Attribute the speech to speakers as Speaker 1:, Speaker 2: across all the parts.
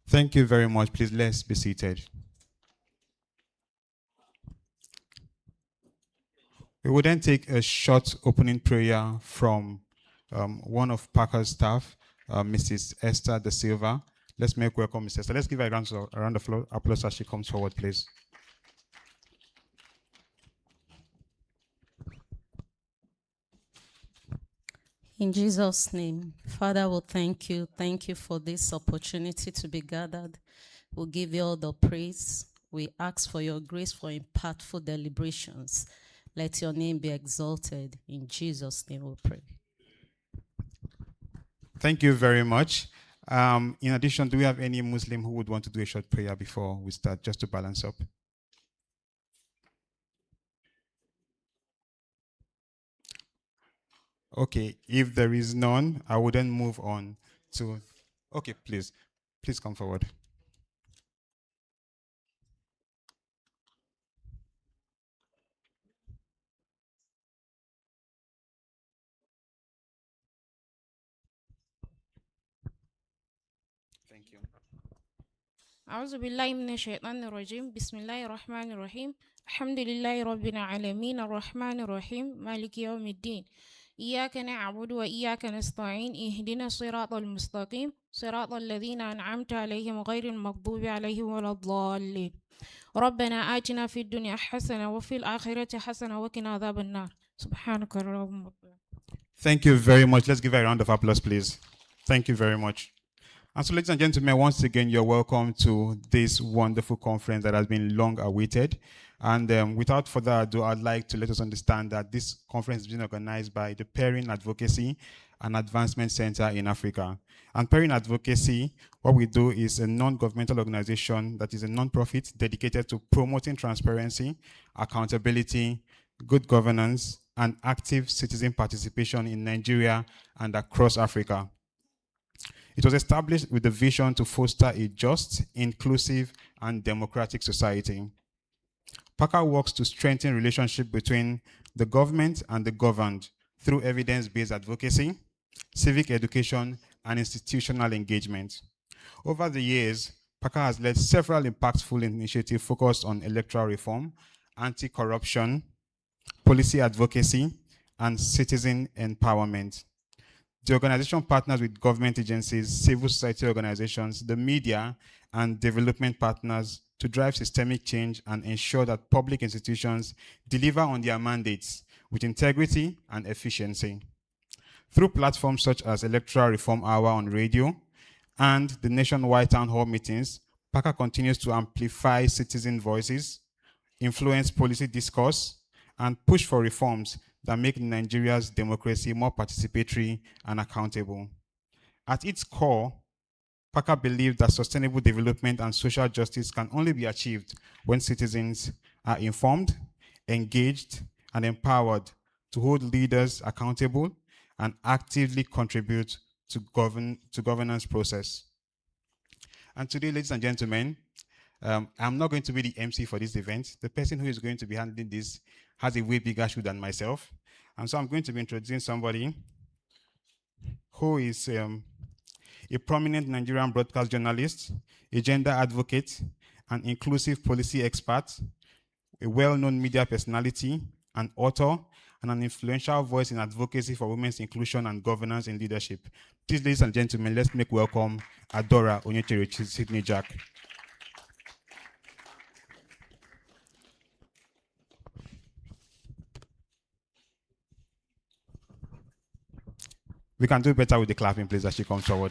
Speaker 1: Thank you very much. Please, let's be seated. We will then take a short opening prayer from one of PAACA's staff, Mrs. Esther Da Silva. Let's make welcome Mrs. Esther. Let's give her a round of applause as she comes forward, please.
Speaker 2: In Jesus' name, Father, we thank you. Thank you for this opportunity to be gathered. We'll give you all the praise. We ask for your grace for impactful deliberations. Let your name be exalted. In Jesus' name we pray.
Speaker 1: Thank you very much. In addition, do we have any Muslim who would want to do a short prayer before we start, just to balance up? Okay, if there is none, I will then move on to... Okay, please come forward. Thank you.
Speaker 3: أعوذ بالله من الشيطان الرجيم بسم الله الرحمن الرحيم الحمد لله رب العالمين الرحمن الرحيم مالك يوم الدين إياك نعبد وإياك نستعين اهدنا الصراط المستقيم صراط الذين أنعمت عليهم غير المغضوب عليهم ولا الضالين ربنا آتنا في الدنيا حسنة وفي الآخرة حسنة وقنا عذاب النار سبحانك اللهم.
Speaker 1: Thank you very much. Let's give a round of applause, please. Thank you very much. And so, ladies and gentlemen, once again, you're welcome to this wonderful conference that has been long awaited. And without further ado, I'd like to let us understand that this conference is being organized by the Pairing Advocacy and Advancement Center in Africa. And Pairing Advocacy, what we do is a non-governmental organization that is a non-profit dedicated to promoting transparency, accountability, good governance, and active citizen participation in Nigeria and across Africa. It was established with the vision to foster a just, inclusive, and democratic society. PAACA works to strengthen relationship between the government and the governed through evidence-based advocacy, civic education, and institutional engagement. Over the years, PAACA has led several impactful initiatives focused on electoral reform, anti-corruption, policy advocacy, and citizen empowerment. The organization partners with government agencies, civil society organizations, the media, and development partners to drive systemic change and ensure that public institutions deliver on their mandates with integrity and efficiency. Through platforms such as Electoral Reform Hour on radio and the nationwide town hall meetings, PAACA continues to amplify citizen voices, influence policy discourse, and push for reforms that make Nigeria's democracy more participatory and accountable. At its core, PAACA believes that sustainable development and social justice can only be achieved when citizens are informed, engaged, and empowered to hold leaders accountable and actively contribute to governance process. And today, ladies and gentlemen, I'm not going to be the MC for this event. The person who is going to be handling this has a way bigger shoe than myself. And so I'm going to be introducing somebody who is a prominent Nigerian broadcast journalist, a gender advocate, an inclusive policy expert, a well-known media personality, an author, and an influential voice in advocacy for women's inclusion and governance in leadership. Please, ladies and gentlemen, let's make welcome Adora Onyechere Sydney Jack. We can do better with the clapping, please, as she comes forward.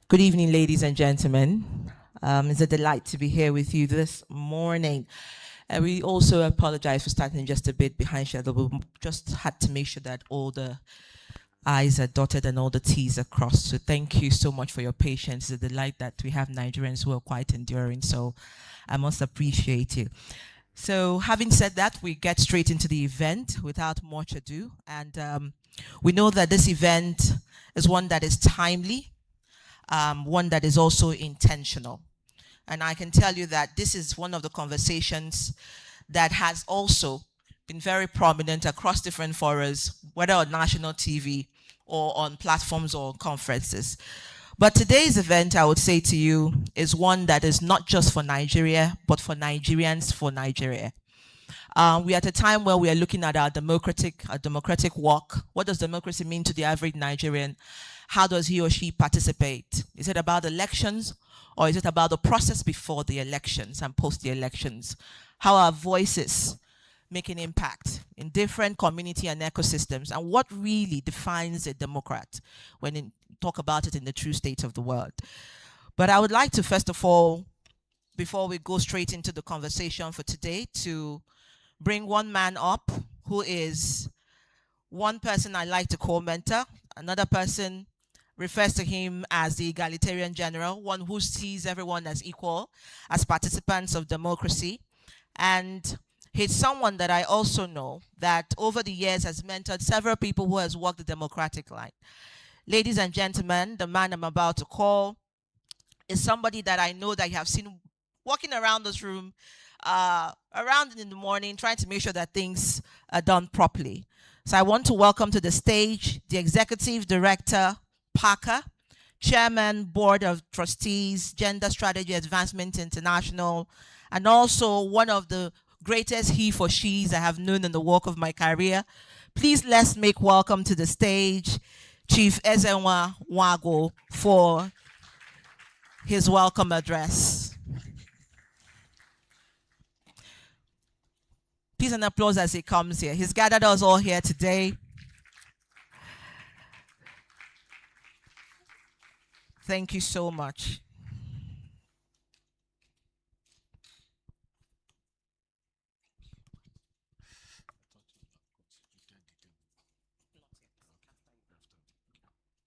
Speaker 4: Good evening, ladies and gentlemen. It's a delight to be here with you this morning. And we also apologize for starting just a bit behind schedule. We just had to make sure that all the I's are dotted and all the T's are crossed. So thank you so much for your patience. It's a delight that we have Nigerians who are quite enduring. So I must appreciate you. So having said that, we get straight into the event without much ado. And we know that this event is one that is timely, one that is also intentional. And I can tell you that this is one of the conversations that has also been very prominent across different forums, whether on national TV or on platforms or conferences. But today's event, I would say to you, is one that is not just for Nigeria, but for Nigerians for Nigeria. We are at a time where we are looking at our democratic walk. What does democracy mean to the average Nigerian? How does he or she participate? Is it about elections, or is it about the process before the elections and post the elections? How are voices making impact in different community and ecosystems? And what really defines a Democrat when you talk about it in the true state of the word? But I would like to, first of all, before we go straight into the conversation for today, to bring one man up who is one person I like to call mentor. Another person refers to him as the egalitarian general, one who sees everyone as equal, as participants of democracy. And he's someone that I also know that over the years has mentored several people who has walked the democratic line. Ladies and gentlemen, the man I'm about to call is somebody that I know that you have seen walking around this room, around in the morning, trying to make sure that things are done properly. So I want to welcome to the stage the Executive Director, PAACA, Chairman, Board of Trustees, Gender Strategy Advancement International, and also one of the greatest he for she's I have known in the walk of my career. Please let's make welcome to the stage Chief Ezenwa Nwagwu for his welcome address. Please an applause as he comes here. He's gathered us all here today. Thank you so much.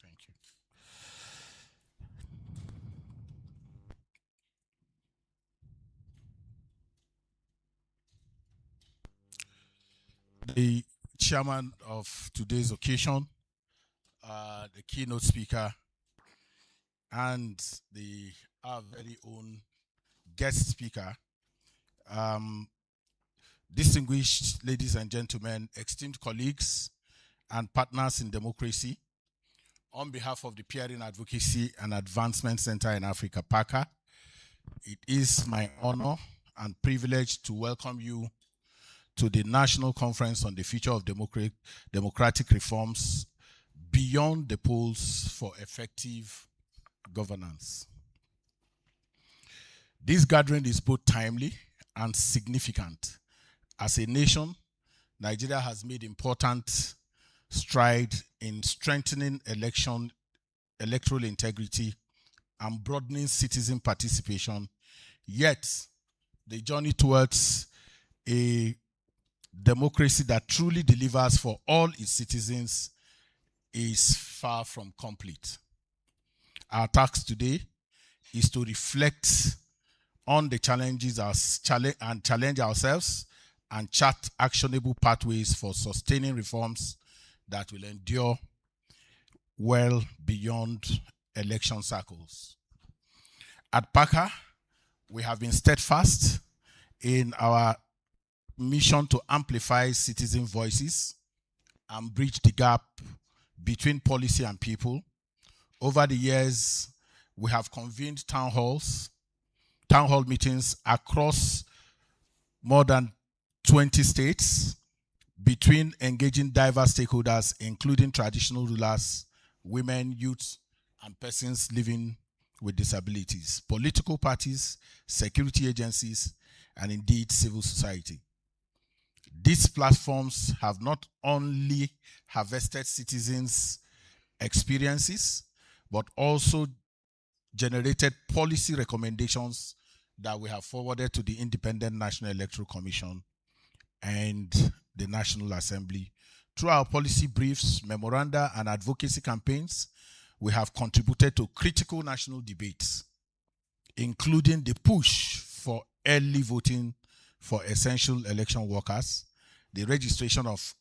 Speaker 5: Thank you. The chairman of today's occasion, the keynote speaker, and our very own guest speaker, distinguished ladies and gentlemen, esteemed colleagues and partners in democracy, on behalf of the Peering Advocacy and Advancement Center in Africa, PAACA, it is my honor and privilege to welcome you to the National Conference on the Future of Democratic Reforms Beyond the Polls for Effective Governance. This gathering is both timely and significant. As a nation, Nigeria has made important strides in strengthening electoral integrity and broadening citizen participation, yet the journey towards a democracy that truly delivers for all its citizens is far from complete. Our task today is to reflect on the challenges and challenge ourselves and chart actionable pathways for sustaining reforms that will endure well beyond election cycles. At PAACA, we have been steadfast in our mission to amplify citizen voices and bridge the gap between policy and people. Over the years, we have convened town hall meetings across more than 20 states between engaging diverse stakeholders, including traditional rulers, women, youth, and persons living with disabilities, political parties, security agencies, and indeed civil society. These platforms have not only harvested citizens' experiences, but also generated policy recommendations that we have forwarded to the Independent National Electoral Commission and the National Assembly. Through our policy briefs, memoranda, and advocacy campaigns, we have contributed to critical national debates, including the push for early voting for essential election workers, the registration of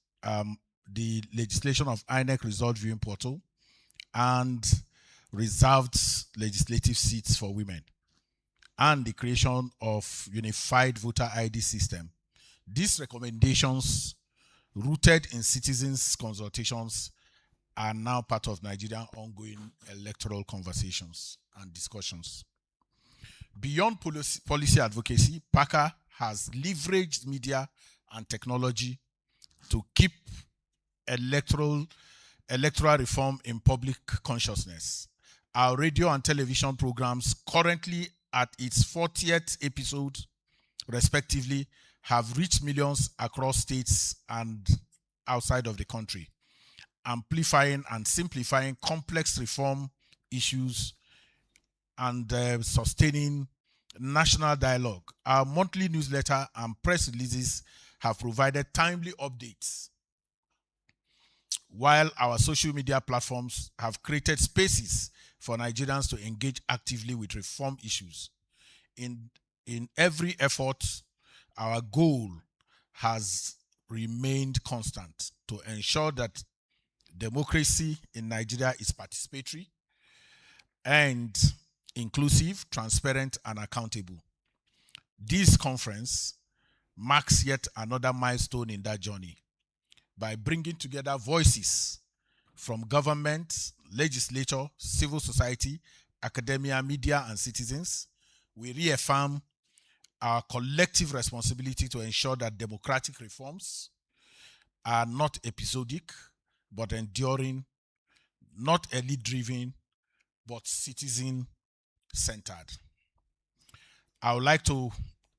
Speaker 5: the legislation of INEC result viewing portal, and reserved legislative seats for women, and the creation of unified voter ID system. These recommendations, rooted in citizens' consultations, are now part of Nigerian ongoing electoral conversations and discussions. Beyond policy advocacy, PAACA has leveraged media and technology to keep electoral reform in public consciousness. Our radio and television programs, currently at its 40th episode, respectively, have reached millions across states and outside of the country, amplifying and simplifying complex reform issues and sustaining national dialogue. Our monthly newsletter and press releases have provided timely updates, while our social media platforms have created spaces for Nigerians to engage actively with reform issues. In every effort, our goal has remained constant: to ensure that democracy in Nigeria is participatory and inclusive, transparent, and accountable. This conference marks yet another milestone in that journey by bringing together voices from government, legislature, civil society, academia, media, and citizens. We reaffirm our collective responsibility to ensure that democratic reforms are not episodic, but enduring, not elite-driven, but citizen-centered. I would like to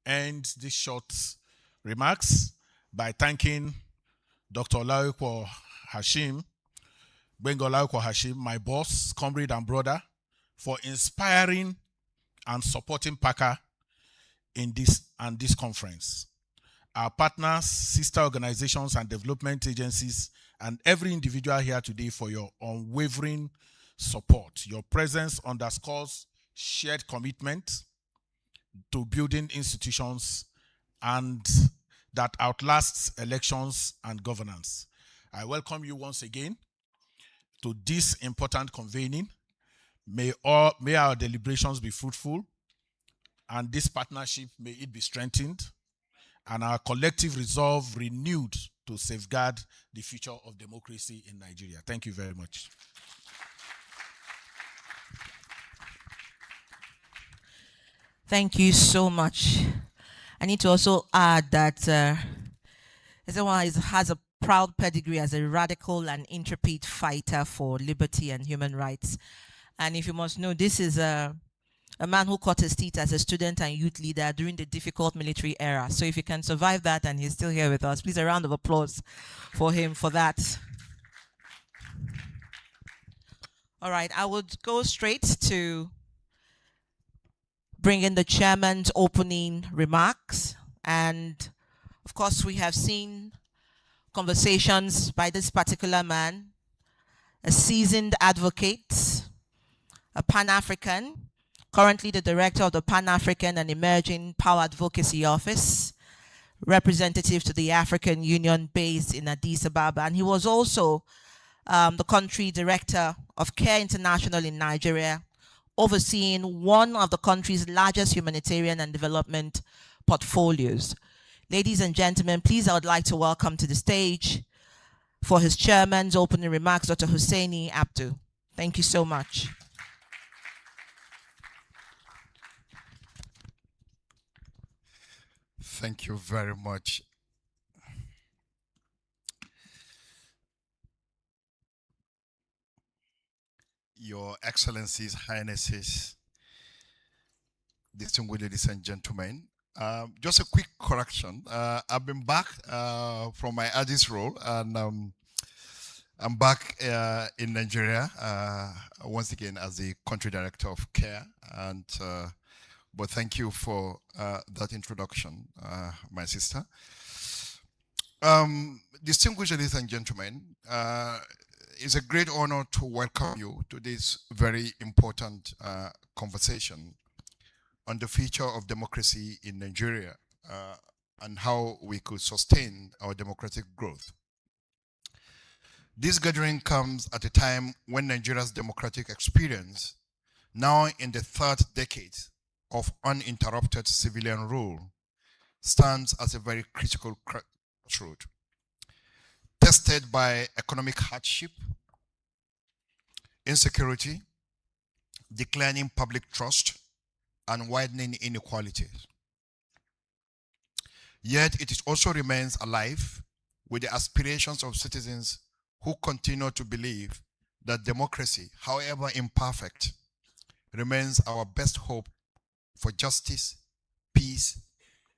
Speaker 5: end this short remarks by thanking Dr. Olawepo-Hashim, Gbenga Olawepo-Hashim, my boss, comrade, and for inspiring and supporting PAACA in this conference. Our partners, sister organizations, and development agencies, and every individual here today for your unwavering support. Your presence underscores shared commitment to building institutions and that outlasts elections and governance. I welcome you once again to this important convening. May our deliberations be fruitful, and this partnership, may it be strengthened, and our collective resolve renewed to safeguard the future of democracy in Nigeria. Thank you very much.
Speaker 4: Thank you so much. I need to also add that Ezenwa has a proud pedigree as a radical and intrepid fighter for liberty and human rights. And if you must know, this is a man who cut his teeth as a student and youth leader during the difficult military era. So if you can survive that and he's still here with us, please a round of applause for him for that. All right, I would go straight to bring in the chairman's opening remarks. And of course, we have seen conversations by this particular man, a seasoned advocate, a Pan-African, currently the director of the Pan-African and Emerging Power Advocacy Office, representative to the African Union based in Addis Ababa. And he was also the country director of CARE International in Nigeria, overseeing one of the country's largest humanitarian and development portfolios. Ladies and gentlemen, please, I would like to welcome to the stage for his chairman's opening remarks, Dr. Husseini Abdul. Thank you so much.
Speaker 6: Thank you very much. Your Excellencies, Highnesses, distinguished ladies and gentlemen. Just a quick correction. I've been back from my Addis role, and I'm back in Nigeria once again as the country director of CARE. And but thank you for that introduction, my sister. Distinguished ladies and gentlemen, it's a great honor to welcome you to this very important conversation on the future of democracy in Nigeria and how we could sustain our democratic growth. This gathering comes at a time when Nigeria's democratic experience, now in the third decade of uninterrupted civilian rule, stands as a very critical crossroad, tested by economic hardship, insecurity, declining public trust, and widening inequalities. Yet it also remains alive with the aspirations of citizens who continue to believe that democracy, however imperfect, remains our best hope for justice, peace,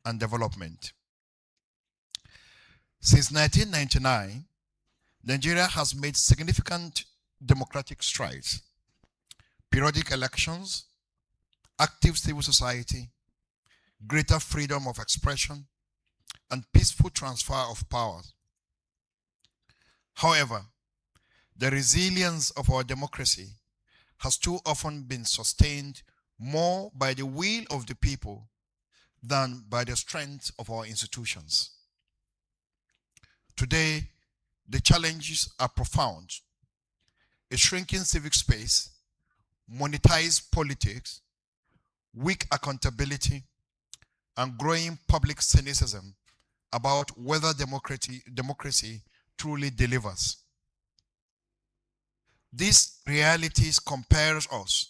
Speaker 6: and development. Since 1999, Nigeria has made significant democratic strides. Periodic elections, active civil society, greater freedom of expression, and peaceful transfer of power. However, the resilience of our democracy has too often been sustained more by the will of the people than by the strength of our institutions. Today, the challenges are profound. A shrinking civic space, monetized politics, weak accountability, and growing public cynicism about whether democracy truly delivers. These realities compels us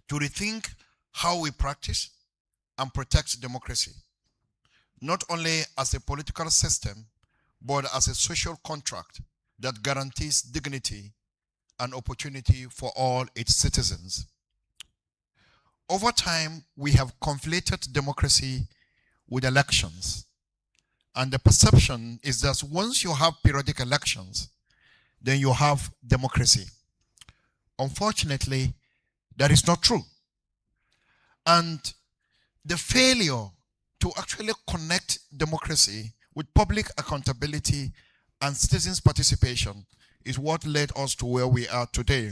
Speaker 6: to rethink how we practice and protect democracy, not only as a political system, but as a social contract that guarantees dignity and opportunity for all its citizens. Over time, we have conflated democracy with elections. And the perception is that once you have periodic elections, then you have democracy. Unfortunately, that is not true. And the failure to actually connect democracy with public accountability and citizens' participation is what led us to where we are today.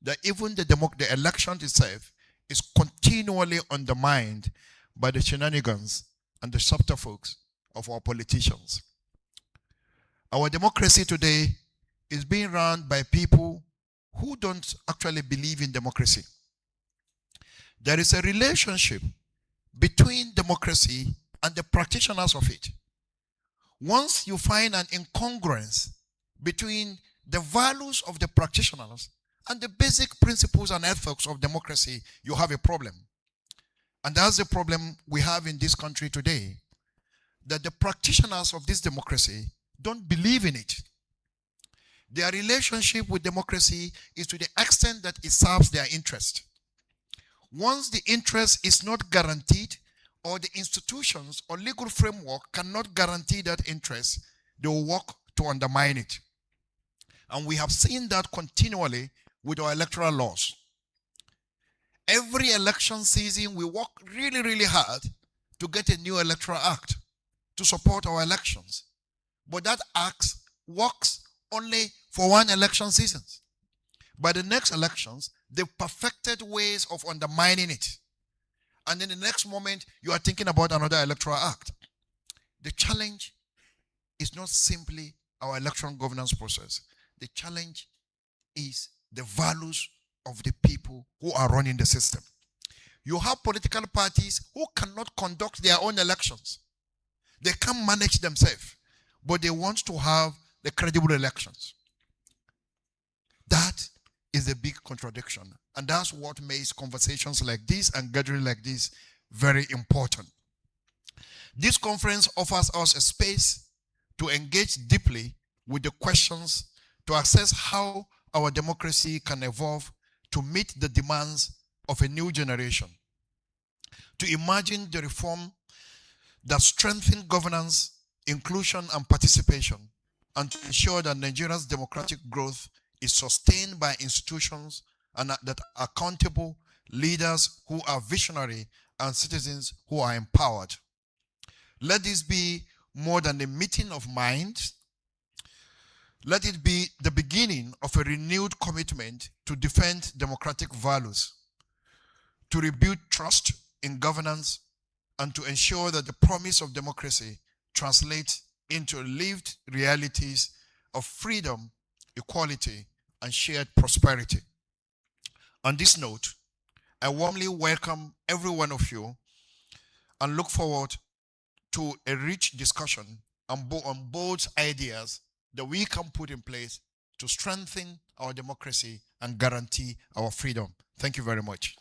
Speaker 6: That even the election itself is continually undermined by the shenanigans and the subterfuges of our politicians. Our democracy today is being run by people who don't actually believe in democracy. There is a relationship between democracy and the practitioners of it. Once you find an incongruence between the values of the practitioners and the basic principles and ethics of democracy, you have a problem. And that's the problem we have in this country today, that the practitioners of this democracy don't believe in it. Their relationship with democracy is to the extent that it serves their interest. Once the interest is not guaranteed, or the institutions or legal framework cannot guarantee that interest, they will work to undermine it. And we have seen that continually with our electoral laws. Every election season, we work really, really hard to get a new electoral act to support our elections. But that act works only for one election season. By the next elections, they've perfected ways of undermining it. And in the next moment, you are thinking about another electoral act. The challenge is not simply our electoral governance process. The challenge is the values of the people who are running the system. You have political parties who cannot conduct their own elections. They can't manage themselves, but they want to have the credible elections. That is a big contradiction. And that's what makes conversations like this and gathering like this very important. This conference offers us a space to engage deeply with the questions to assess how our democracy can evolve to meet the demands of a new generation, to imagine the reform that strengthen governance, inclusion, and participation, and to ensure that Nigeria's democratic growth is sustained by institutions and that are accountable, leaders who are visionary, and citizens who are empowered. Let this be more than a meeting of minds. Let it be the beginning of a renewed commitment to defend democratic values, to rebuild trust in governance, and to ensure that the promise of democracy translates into lived realities of freedom, equality, and shared prosperity. On this note, I warmly welcome every one of you and look forward to a rich discussion on both ideas that we can put in place to strengthen our democracy and guarantee our freedom. Thank you very much.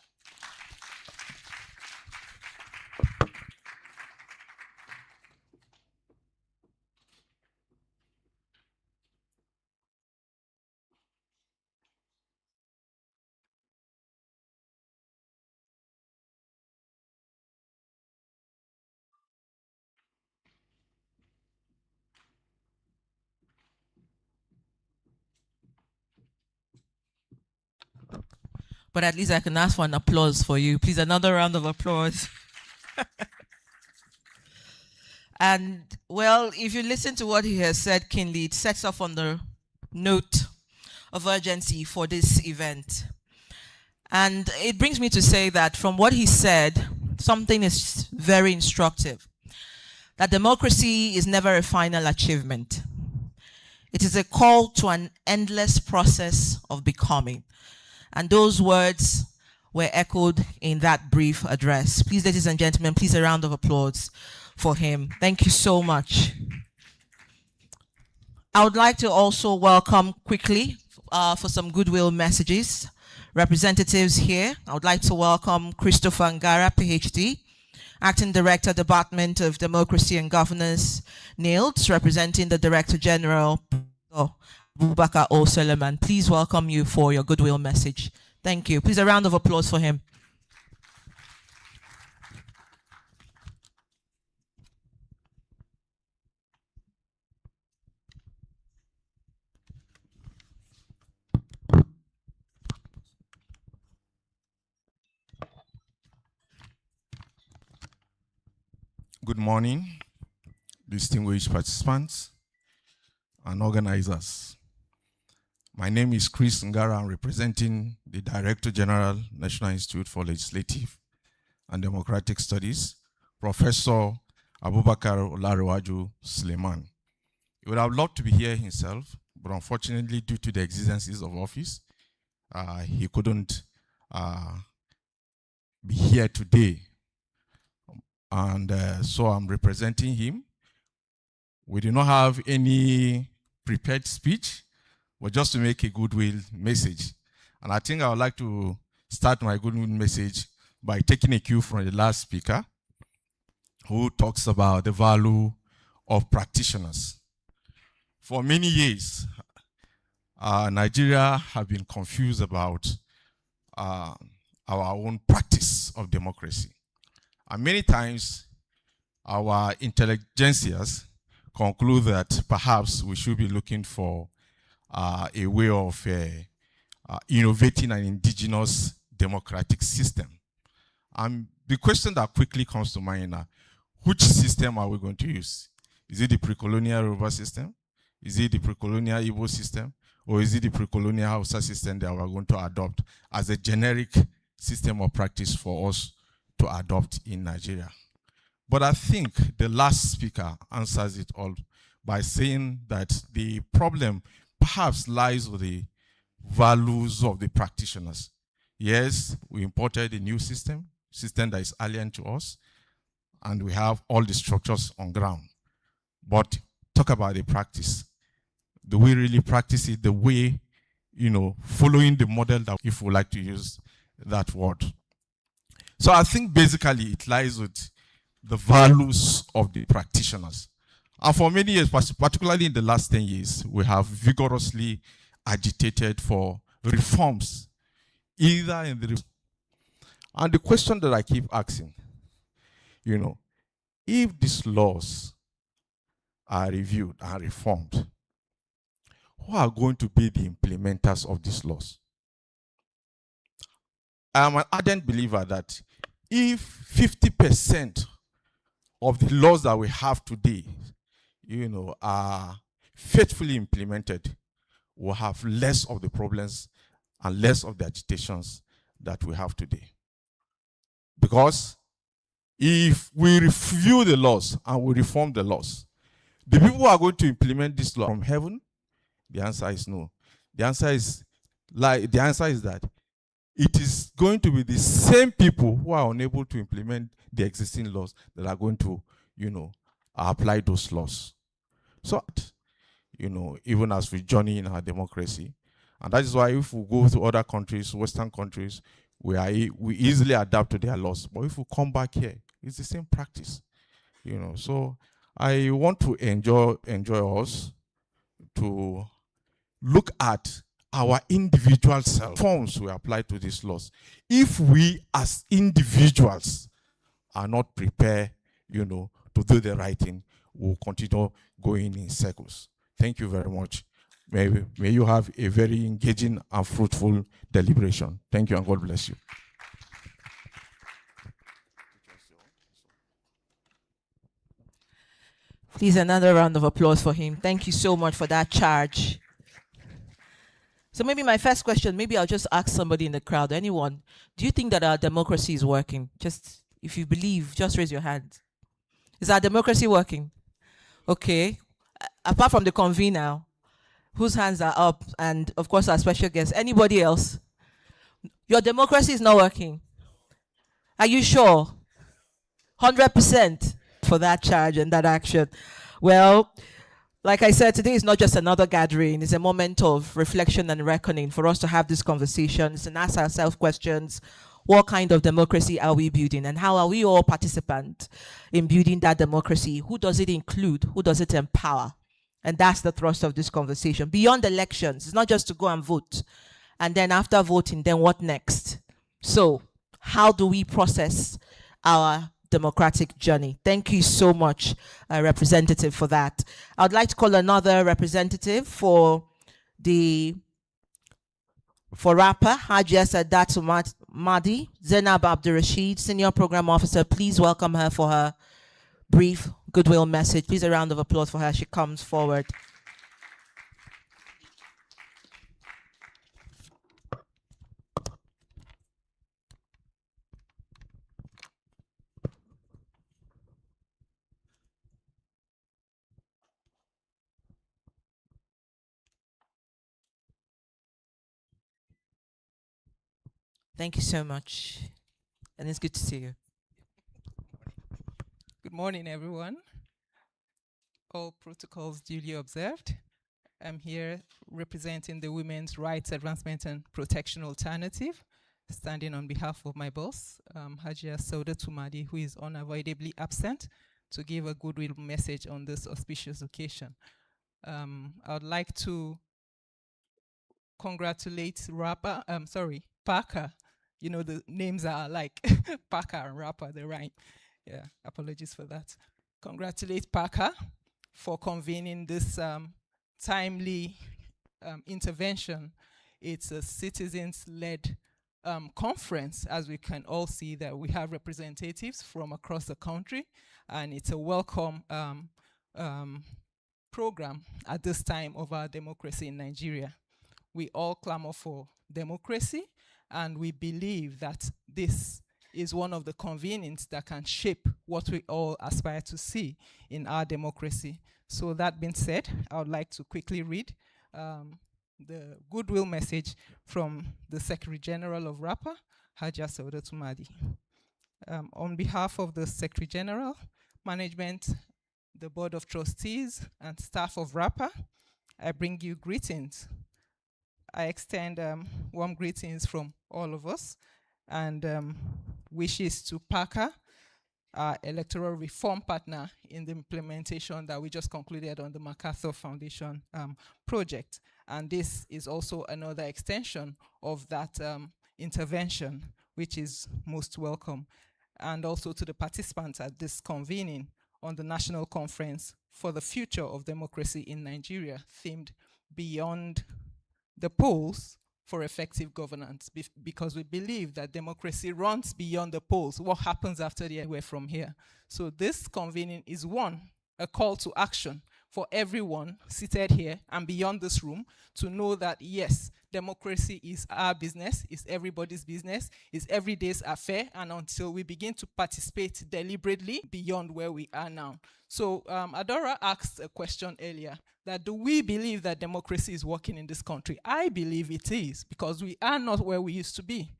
Speaker 4: But at least I can ask for an applause for you. Please, another round of applause. And, well, if you listen to what he has said, keenly, it sets off on the note of urgency for this event. And it brings me to say that from what he said, something is very instructive. That democracy is never a final achievement. It is a call to an endless process of becoming. And those words were echoed in that brief address. Please, ladies and gentlemen, please a round of applause for him. Thank you so much. I would like to also welcome quickly for some goodwill messages, representatives here. I would like to welcome Christopher Ngara, PhD, Acting Director, Department of Democracy and Governance, NILDS, representing the Director General, Abubakar O. Suleiman. Please welcome you for your goodwill message. Thank you. Please a round of applause for him.
Speaker 7: Good morning, distinguished participants and organizers. My name is Chris Ngara. I'm representing the Director General, National Institute for Legislative and Democratic Studies, Professor Abubakar Olaruwaju Suleiman. He would have loved to be here himself, but unfortunately, due to the exigencies of office, he couldn't be here today. And so I'm representing him. We do not have any prepared speech, but just to make a goodwill message. And I think I would like to start my goodwill message by taking a cue from the last speaker, who talks about the value of practitioners. For many years, Nigeria have been confused about our own practice of democracy. And many times, our intelligentsias conclude that perhaps we should be looking for a way of innovating an indigenous democratic system. And the question that quickly comes to mind now, which system are we going to use? Is it the pre-colonial Yoruba system? Is it the pre-colonial Igbo system? Or is it the pre-colonial Hausa system that we're going to adopt as a generic system of practice for us to adopt in Nigeria? But I think the last speaker answers it all by saying that the problem perhaps lies with the values of the practitioners. Yes, we imported a new system that is alien to us, and we have all the structures on ground. But talk about the practice. Do we really practice it the way, following the model that, if we like to use that word? So I think basically it lies with the values of the practitioners. And for many years, particularly in the last 10 years, we have vigorously agitated for reforms, either in the... And the question that I keep asking, if these laws are reviewed and reformed, who are going to be the implementers of these laws? I am an ardent believer that if 50% of the laws that we have today, are faithfully implemented, we'll have less of the problems and less of the agitations that we have today. Because if we review the laws and we reform the laws, the people who are going to implement this law from heaven, the answer is no. The answer is that it is going to be the same people who are unable to implement the existing laws that are going to, apply those laws. So, even as we journey in our democracy, and that is why if we go to other countries, Western countries, we easily adapt to their laws. But if we come back here, it's the same practice. So I want to enjoy us to look at our individual self forms we apply to these laws. If we as individuals are not prepared, to do the right thing, we'll continue going in circles. Thank you very much. May you have a very engaging and fruitful deliberation. Thank you and God bless you.
Speaker 4: Please, another round of applause for him. Thank you so much for that charge. So maybe my first question, maybe I'll just ask somebody in the crowd, anyone, do you think that our democracy is working? Just, if you believe, just raise your hand. Is our democracy working? Okay. Apart from the convener, whose hands are up, and of course our special guest, anybody else? Your democracy is not working. Are you sure? 100% for that charge and that action. Well, like I said, today is not just another gathering. It's a moment of reflection and reckoning for us to have these conversations and ask ourselves questions. What kind of democracy are we building? And how are we all participants in building that democracy? Who does it include? Who does it empower? And that's the thrust of this conversation. Beyond elections, it's not just to go and vote. And then after voting, then what next? So how do we process our democratic journey? Thank you so much, representative, for that. I'd like to call another representative for RAPA, Haji Amadi, Zainab Abdul-Rashid, Senior Program Officer. Please welcome her for her brief goodwill message. Please, a round of applause for her. She comes forward. Thank you so much. And it's good to see you.
Speaker 8: Good morning, everyone. All protocols duly observed. I'm here representing the Women's Rights Advancement and Protection Alternative, standing on behalf of my boss, Haji Shehu, who is unavoidably absent, to give a goodwill message on this auspicious occasion. I would like to congratulate PAACA. The names are like PAACA and RAPA, they rhyme. Yeah, apologies for that. Congratulate PAACA for convening this timely intervention. It's a citizens-led conference, as we can all see that we have representatives from across the country, and it's a welcome program at this time of our democracy in Nigeria. We all clamor for democracy, and we believe that this is one of the conveniences that can shape what we all aspire to see in our democracy. So that being said, I would like to quickly read the goodwill message from the Secretary General of RAPA, Haji Shehu El-Wahab. On behalf of the Secretary General, management, the Board of Trustees, and staff of RAPA, I bring you greetings. I extend warm greetings from all of us, and wishes to PAACA, our electoral reform partner in the implementation that we just concluded on the MacArthur Foundation project. And this is also another extension of that intervention, which is most welcome. And also to the participants at this convening on the National Conference for the Future of Democracy in Nigeria, themed Beyond the Polls for effective governance, because we believe that democracy runs beyond the polls. What happens after the we're from here? So this convening is one, a call to action for everyone seated here and beyond this room to know that, yes, democracy is our business, is everybody's business, is everyday's affair, and until we begin to participate deliberately beyond where we are now. So Adora asked a question earlier, that do we believe that democracy is working in this country? I believe it is, because we are not where we used to be.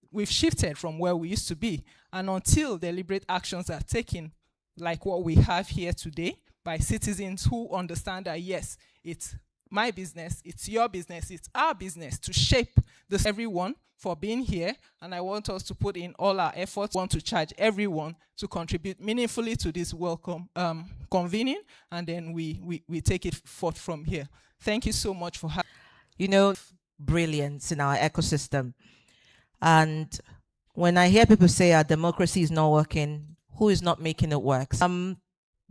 Speaker 8: We've shifted from where we used to be, and until deliberate actions are taken, like what we have here today, by citizens who understand that, yes, it's my business, it's your business, it's our business to shape this. Everyone for being here, and I want us to put in all our efforts. I want to charge everyone to contribute meaningfully to this welcome convening, and then we take it forth from here. Thank you so much for having.
Speaker 4: You know, brilliance in our ecosystem. And when I hear people say our democracy is not working, who is not making it work?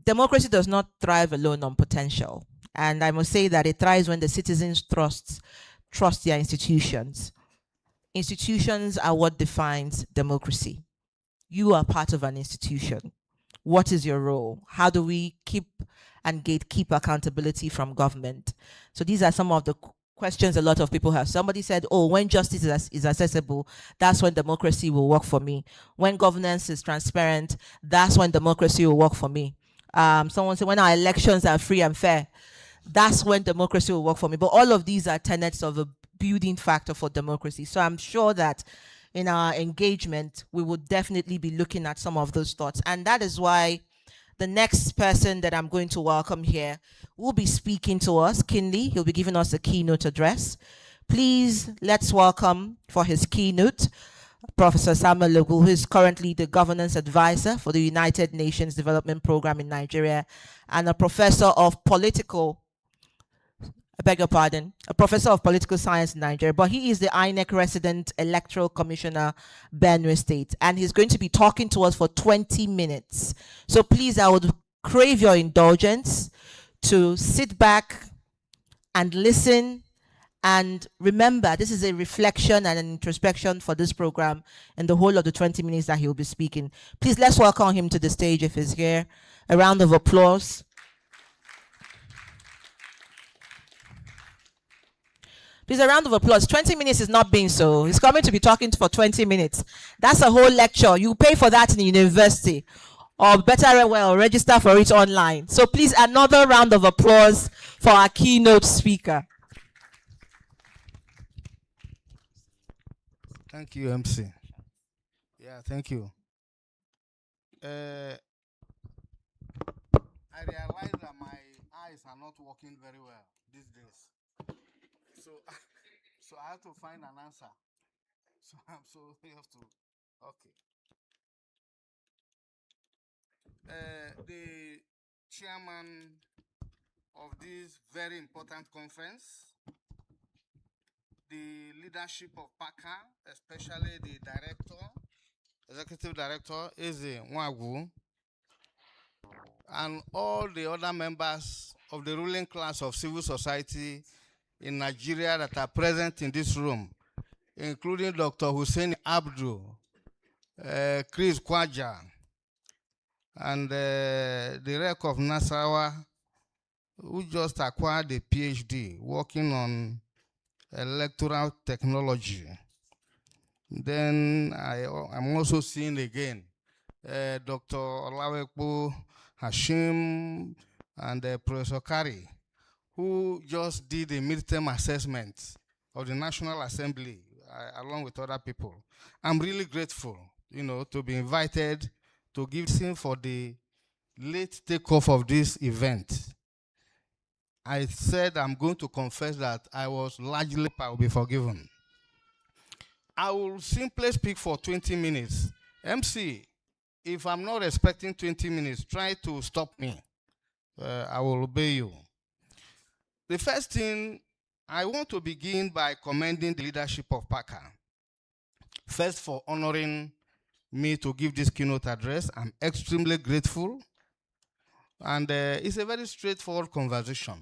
Speaker 4: Democracy does not thrive alone on potential. And I must say that it thrives when the citizens trust their institutions. Institutions are what defines democracy. You are part of an institution. What is your role? How do we keep and gatekeep accountability from government? So these are some of the questions a lot of people have. Somebody said, oh, when justice is accessible, that's when democracy will work for me. When governance is transparent, that's when democracy will work for me. Someone said, when our elections are free and fair, that's when democracy will work for me. But all of these are tenets of a building factor for democracy. So I'm sure that in our engagement, we will definitely be looking at some of those thoughts. And that is why the next person that I'm going to welcome here will be speaking to us, Kinley. He'll be giving us a keynote address. Please, let's welcome for his keynote, Professor Samuel Egwu, who is currently the governance advisor for the United Nations Development Program in Nigeria and a professor of political, I beg your pardon, a professor of political science in Nigeria, but he is the INEC resident electoral commissioner, Benue State, and he's going to be talking to us for 20 minutes. So please, I would crave your indulgence to sit back and listen. And remember, this is a reflection and an introspection for this program and the whole of the 20 minutes that he will be speaking. Please, let's welcome him to the stage if he's here. A round of applause. Please, a round of applause. 20 minutes is not being so. He's coming to be talking for 20 minutes. That's a whole lecture. You pay for that in the university. Or better, well, register for it online. So please, another round of applause for our keynote speaker.
Speaker 9: Thank you, MC. Yeah, thank you. I realize that my eyes are not working very well these days. So I have to find an answer. So I'm so have to. Okay. The chairman of this very important conference, the leadership of PAACA, especially the director, executive director, Ezenwa Nwagwu, and all the other members of the ruling class of civil society in Nigeria that are present in this room, including Dr. Husseini, Abdul, Chris Kwaja, and the REC of Nasarawa, who just acquired a PhD working on electoral technology. Then I'm also seeing again Dr. Olawepo-Hashim and Professor Kari, who just did a midterm assessment of the National Assembly along with other people. I'm really grateful, to be invited to give him for the late takeoff of this event. I said I'm going to confess that I was largely, I will be forgiven. I will simply speak for 20 minutes. MC, if I'm not expecting 20 minutes, try to stop me. I will obey you. The first thing, I want to begin by commending the leadership of PAACA. First, for honoring me to give this keynote address. I'm extremely grateful. And it's a very straightforward conversation.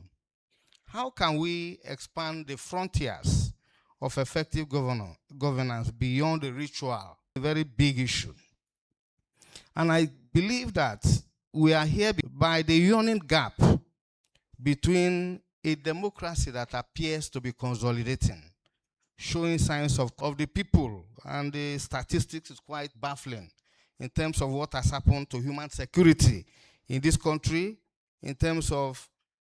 Speaker 9: How can we expand the frontiers of effective governance beyond the ritual, a very big issue. And I believe that we are here by the yawning gap between a democracy that appears to be consolidating, showing signs of the people, and the statistics is quite baffling in terms of what has happened to human security in this country, in terms of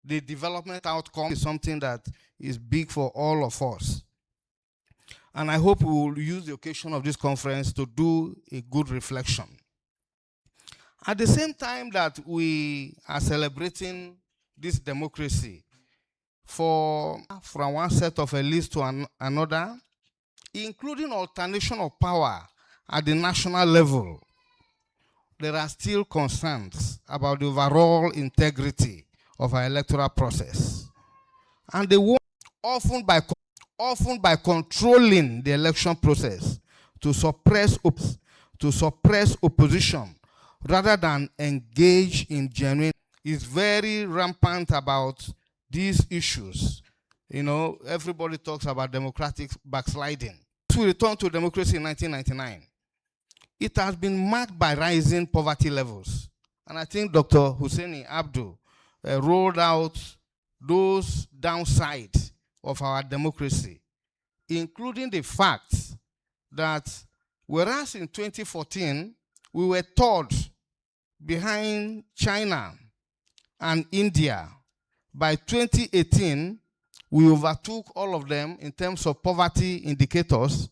Speaker 9: the development outcome is something that is big for all of us. And I hope we will use the occasion of this conference to do a good reflection. At the same time that we are celebrating this democracy from one set of elites to another, including alternation of power at the national level, there are still concerns about the overall integrity of our electoral process. And they want, often by controlling the election process to suppress opposition rather than engage in genuine, is very rampant about these issues. You know, everybody talks about democratic backsliding. We returned to democracy in 1999. It has been marked by rising poverty levels. And I think Dr. Husseini, Abdul, rolled out those downsides of our democracy, including the fact that whereas in 2014, we were third behind China and India, by 2018, we overtook all of them in terms of poverty indicators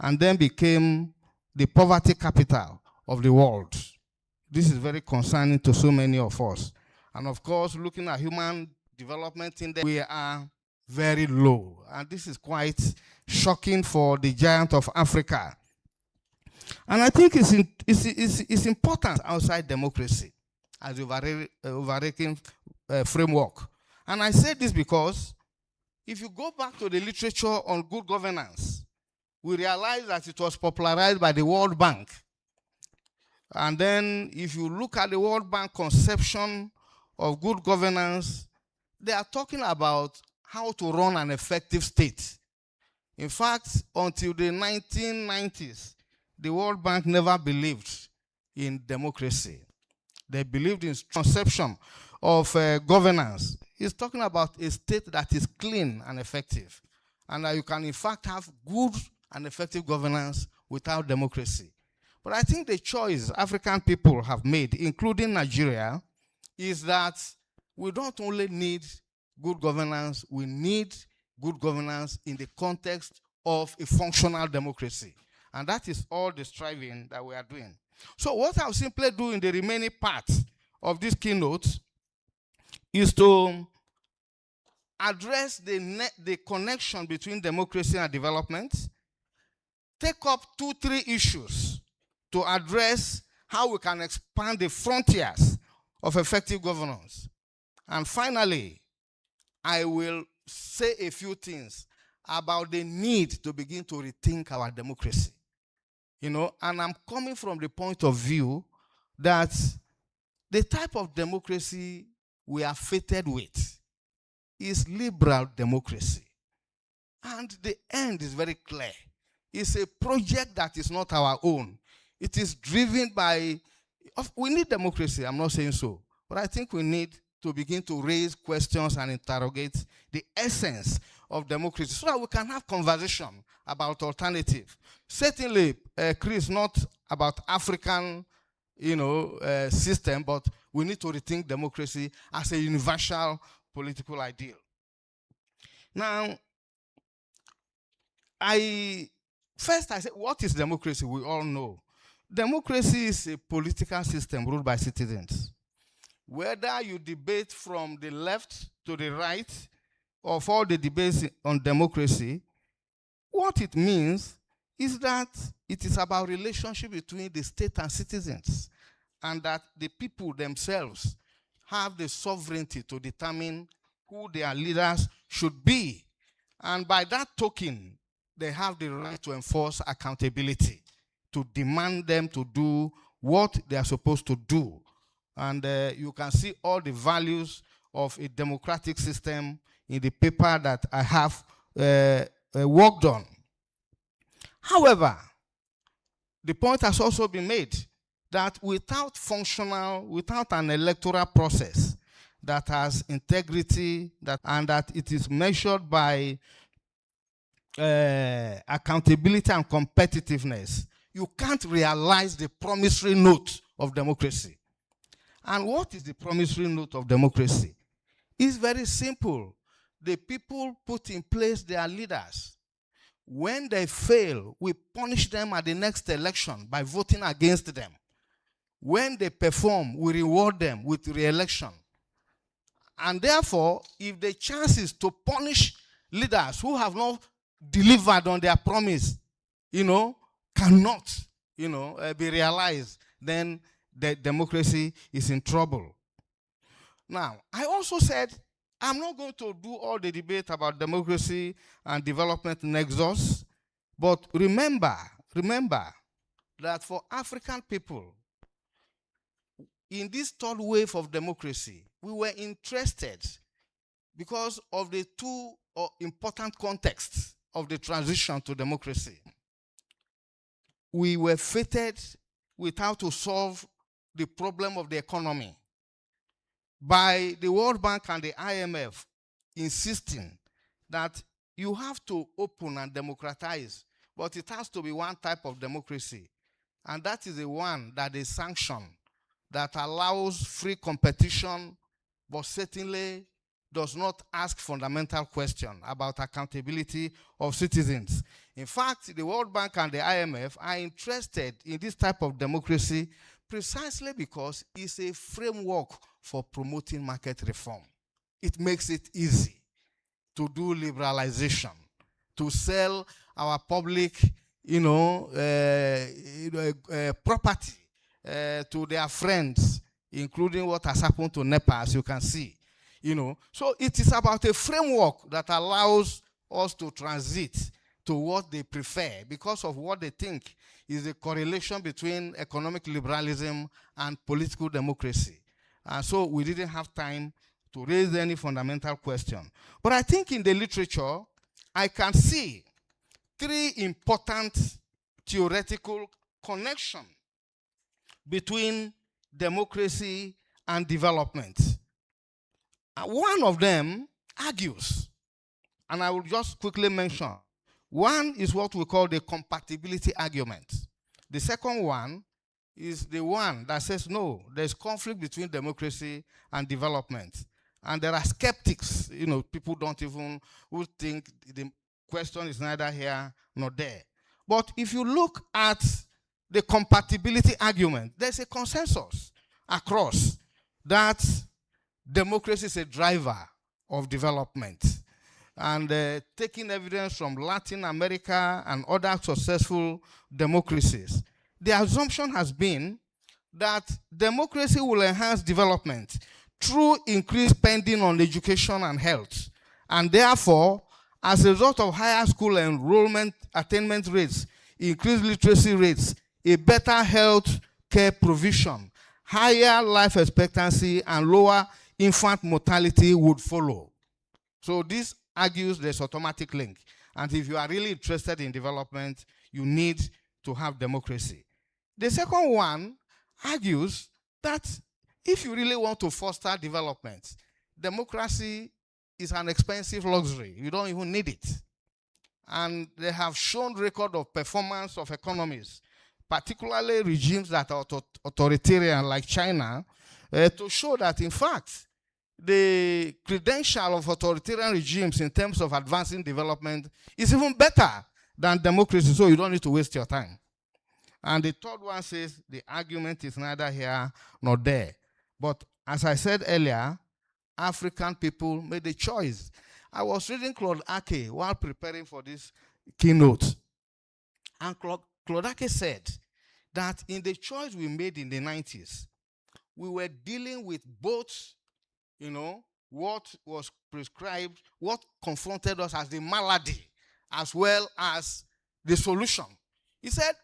Speaker 9: and then became the poverty capital of the world. This is very concerning to so many of us. And of course, looking at human development index, we are very low. And this is quite shocking for the giant of Africa. And I think it's important outside democracy as the overarching framework. And I say this because if you go back to the literature on good governance, we realize that it was popularized by the World Bank. And then if you look at the World Bank conception of good governance, they are talking about how to run an effective state. In fact, until the 1990s, the World Bank never believed in democracy. They believed in conception of governance. It's talking about a state that is clean and effective, and that you can in fact have good and effective governance without democracy. But I think the choice African people have made, including Nigeria, is that we don't only need good governance, we need good governance in the context of a functional democracy. And that is all the striving that we are doing. So what I'll simply do in the remaining part of this keynote is to address the connection between democracy and development, take up 2-3 issues to address how we can expand the frontiers of effective governance. And finally, I will say a few things about the need to begin to rethink our democracy. You know, and I'm coming from the point of view that the type of democracy we are fated with is liberal democracy. And the end is very clear. It's a project that is not our own. It is driven by, we need democracy, I'm not saying so, but I think we need to begin to raise questions and interrogate the essence of democracy so that we can have conversation about alternative. Certainly, Chris, not about African, system, but we need to rethink democracy as a universal political ideal. Now, I say, what is democracy? We all know. Democracy is a political system ruled by citizens. Whether you debate from the left to the right of all the debates on democracy, what it means is that it is about relationship between the state and citizens, and that the people themselves have the sovereignty to determine who their leaders should be. And by that token, they have the right to enforce accountability, to demand them to do what they are supposed to do. And you can see all the values of a democratic system in the paper that I have work done. However, the point has also been made that without an electoral process that has integrity, and that it is measured by accountability and competitiveness, you can't realize the promissory note of democracy. And what is the promissory note of democracy? It's very simple. The people put in place their leaders. When they fail, we punish them at the next election by voting against them. When they perform, we reward them with re-election. And therefore, if the chances to punish leaders who have not delivered on their promise, cannot, be realized, then the democracy is in trouble. Now, I also said, I'm not going to do all the debate about democracy and development nexus, but remember that for African people, in this third wave of democracy, we were interested because of the two important contexts of the transition to democracy. We were fated with how to solve the problem of the economy by the World Bank and the IMF insisting that you have to open and democratize, but it has to be one type of democracy. And that is the one that is sanctioned, that allows free competition, but certainly does not ask fundamental questions about accountability of citizens. In fact, the World Bank and the IMF are interested in this type of democracy precisely because it's a framework for promoting market reform. It makes it easy to do liberalization, to sell our public, property to their friends, including what has happened to NEPA, as you can see. So it is about a framework that allows us to transit to what they prefer because of what they think is the correlation between economic liberalism and political democracy. And so we didn't have time to raise any fundamental question. But I think in the literature, I can see three important theoretical connections between democracy and development. One of them argues, and I will just quickly mention. One is what we call the compatibility argument. The second one is the one that says, no, there's conflict between democracy and development. And there are skeptics, people who think the question is neither here nor there. But if you look at the compatibility argument, there's a consensus across that democracy is a driver of development. And taking evidence from Latin America and other successful democracies, the assumption has been that democracy will enhance development through increased spending on education and health. And therefore, as a result of higher school enrollment attainment rates, increased literacy rates, a better health care provision, higher life expectancy, and lower infant mortality would follow. So this argues there's automatic link. And if you are really interested in development, you need to have democracy. The second one argues that if you really want to foster development, democracy is an expensive luxury. You don't even need it. And they have shown record of performance of economies, particularly regimes that are authoritarian like China, to show that, in fact, the credential of authoritarian regimes in terms of advancing development is even better than democracy, so you don't need to waste your time. And the third one says the argument is neither here nor there. But as I said earlier, African people made a choice. I was reading Claude Ake while preparing for this keynote. And Claude Ake said that in the choice we made in the 90s, we were dealing with both, what was prescribed, what confronted us as the malady, as well as the solution. He said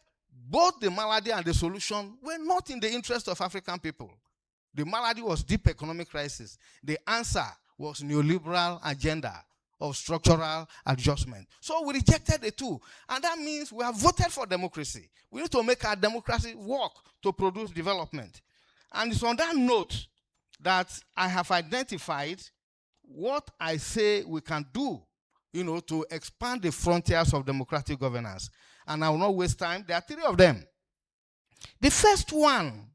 Speaker 9: both the malady and the solution were not in the interest of African people. The malady was deep economic crisis. The answer was neoliberal agenda of structural adjustment. So we rejected the two. And that means we have voted for democracy. We need to make our democracy work to produce development. And it's on that note that I have identified what I say we can do, to expand the frontiers of democratic governance. And I will not waste time. There are three of them. The first one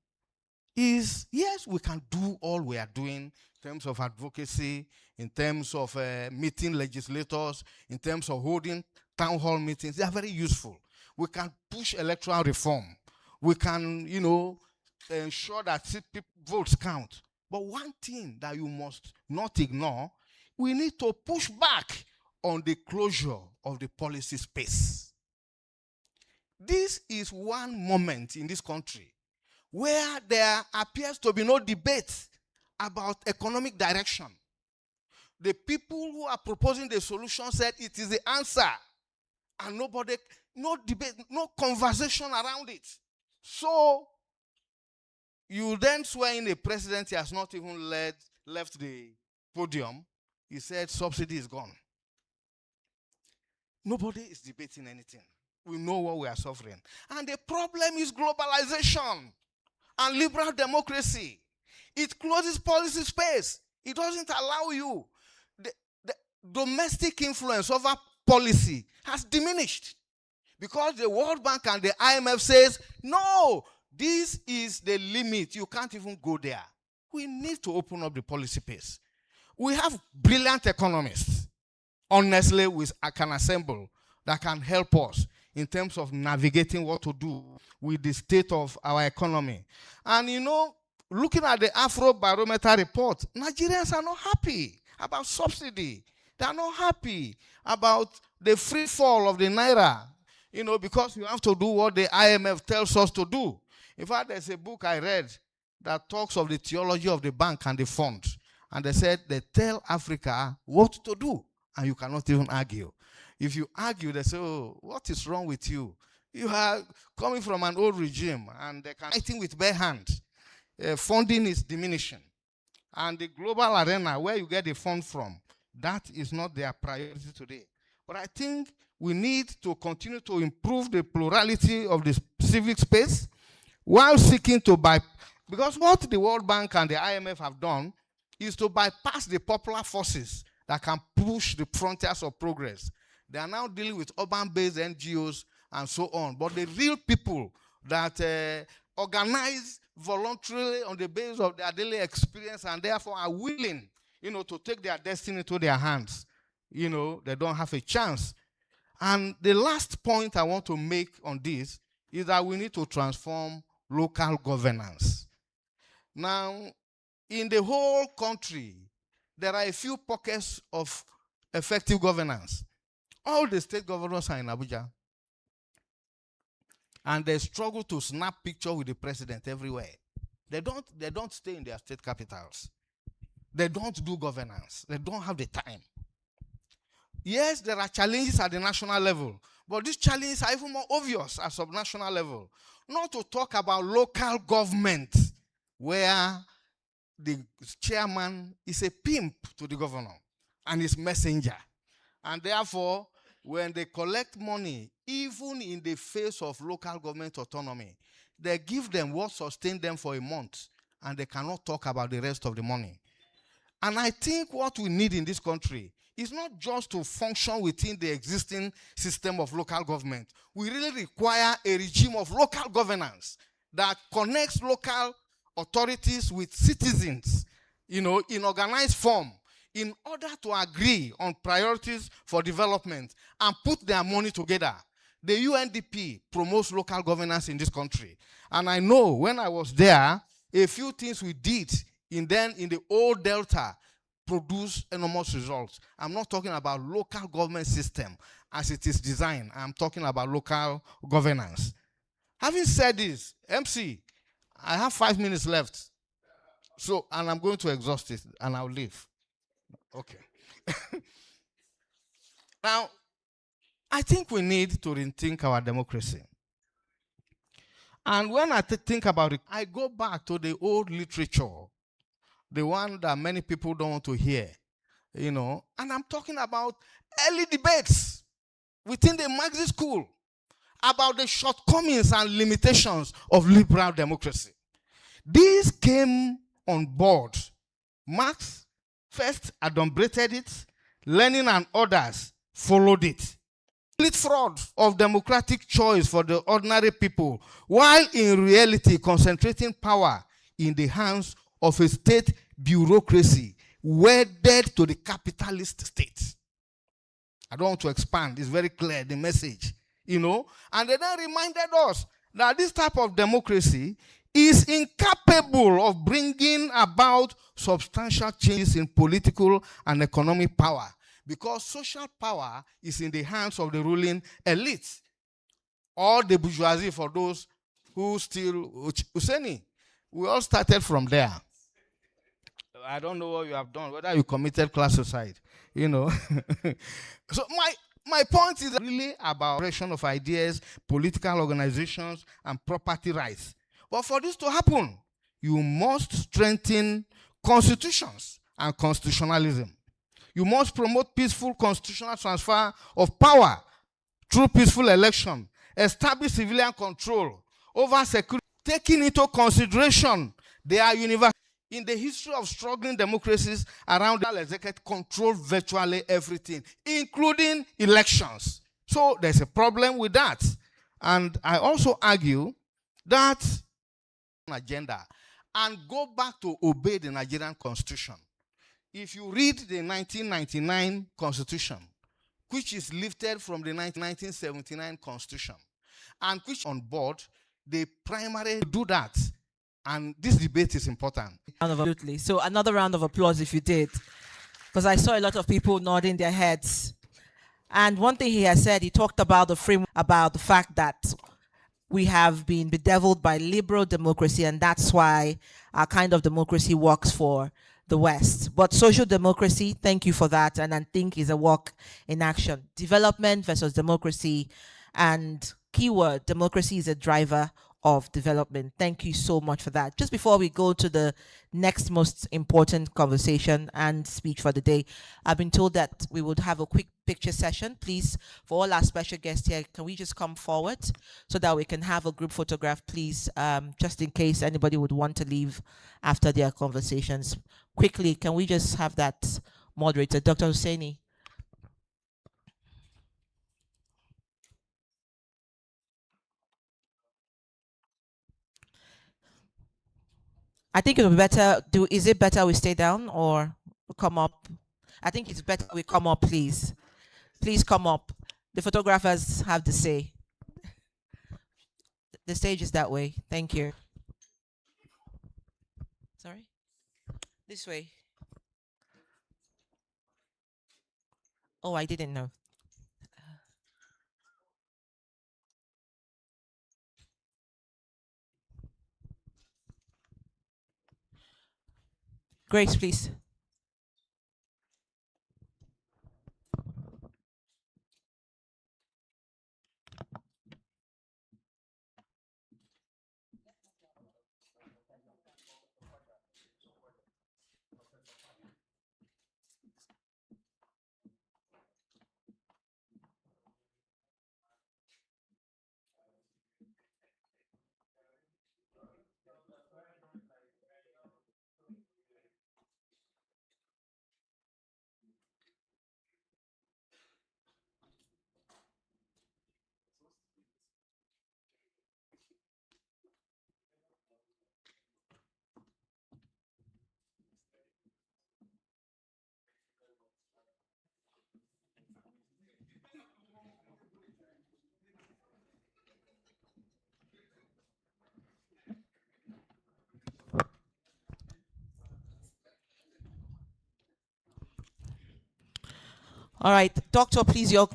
Speaker 9: is, yes, we can do all we are doing in terms of advocacy, in terms of meeting legislators, in terms of holding town hall meetings. They are very useful. We can push electoral reform. We can, ensure that votes count. But one thing that you must not ignore, we need to push back on the closure of the policy space. This is one moment in this country where there appears to be no debate about economic direction. The people who are proposing the solution said it is the answer, and nobody, no debate, no conversation around it. So you then swear in the president, he has not even left the podium. He said subsidy is gone. Nobody is debating anything. We know what we are suffering. And the problem is globalization and liberal democracy. It closes policy space. It doesn't allow you. The domestic influence over policy has diminished because the World Bank and the IMF says, no, this is the limit. You can't even go there. We need to open up the policy space. We have brilliant economists, honestly, I can assemble that can help us in terms of navigating what to do with the state of our economy. And looking at the Afro Barometer report, Nigerians are not happy about subsidy. They are not happy about the free fall of the Naira, because you have to do what the IMF tells us to do. In fact, there's a book I read that talks of the theology of the bank and the fund. And they said they tell Africa what to do, and you cannot even argue. If you argue, they say, oh, what is wrong with you? You are coming from an old regime, and they can fighting with bare hands. Funding is diminishing. And the global arena, where you get the fund from, that is not their priority today. But I think we need to continue to improve the plurality of the civic space while seeking to because what the World Bank and the IMF have done is to bypass the popular forces that can push the frontiers of progress. They are now dealing with urban-based NGOs and so on. But the real people that organize voluntarily on the basis of their daily experience and therefore are willing, to take their destiny into their hands, they don't have a chance. And the last point I want to make on this is that we need to transform local governance. Now, in the whole country, there are a few pockets of effective governance. All the state governors are in Abuja. And they struggle to snap picture with the president everywhere. They don't stay in their state capitals. They don't do governance. They don't have the time. Yes, there are challenges at the national level, but these challenges are even more obvious at sub-national level. Not to talk about local government, where the chairman is a pimp to the governor and his messenger. And therefore, when they collect money, even in the face of local government autonomy, they give them what sustains them for a month, and they cannot talk about the rest of the money. And I think what we need in this country is not just to function within the existing system of local government. We really require a regime of local governance that connects local authorities with citizens, in organized form, in order to agree on priorities for development and put their money together. The UNDP promotes local governance in this country. And I know when I was there, a few things we did in the old Delta produce enormous results. I'm not talking about local government system as it is designed. I'm talking about local governance. Having said this, MC, I have 5 minutes left. So, and I'm going to exhaust it, and I'll leave. Okay. Now, I think we need to rethink our democracy. And when I think about it, I go back to the old literature, the one that many people don't want to hear, And I'm talking about early debates within the Marxist school about the shortcomings and limitations of liberal democracy. These came on board. Marx first adumbrated it, Lenin and others followed it. Complete fraud of democratic choice for the ordinary people, while in reality concentrating power in the hands of a state bureaucracy wedded to the capitalist state. I don't want to expand, it's very clear, the message, And they then reminded us that this type of democracy is incapable of bringing about substantial changes in political and economic power, because social power is in the hands of the ruling elite, or the bourgeoisie for those who still, Husseini, we all started from there. I don't know what you have done, whether you committed class suicide, So my point is really about creation of ideas, political organizations, and property rights. But for this to happen, you must strengthen constitutions and constitutionalism. You must promote peaceful constitutional transfer of power through peaceful election, establish civilian control over security, taking into consideration their universal. In the history of struggling democracies around the executive control virtually everything, including elections. So there's a problem with that. And I also argue that agenda and go back to obey the Nigerian Constitution. If you read the 1999 Constitution, which is lifted from the 1979 Constitution, and which on board, they primarily do that. And this debate is important.
Speaker 4: Absolutely. So another round of applause if you did, because I saw a lot of people nodding their heads. And one thing he has said, he talked about the framework, about the fact that we have been bedeviled by liberal democracy, and that's why our kind of democracy works for the West. But social democracy, thank you for that, and I think is a work in action. Development versus democracy, and keyword, democracy is a driver of development. Thank you so much for that. Just before we go to the next most important conversation and speech for the day, I've been told that we would have a quick picture session. Please, for all our special guests here, can we just come forward so that we can have a group photograph, please, just in case anybody would want to leave after their conversations. Quickly, can we just have that moderator, Dr. Husseini? I think it would be better, is it better we stay down or come up? I think it's better we come up, please. Please come up. The photographers have to say. The stage is that way. Thank you. Sorry? This way. Oh, I didn't know. Grace, please. All right, doctor, please, your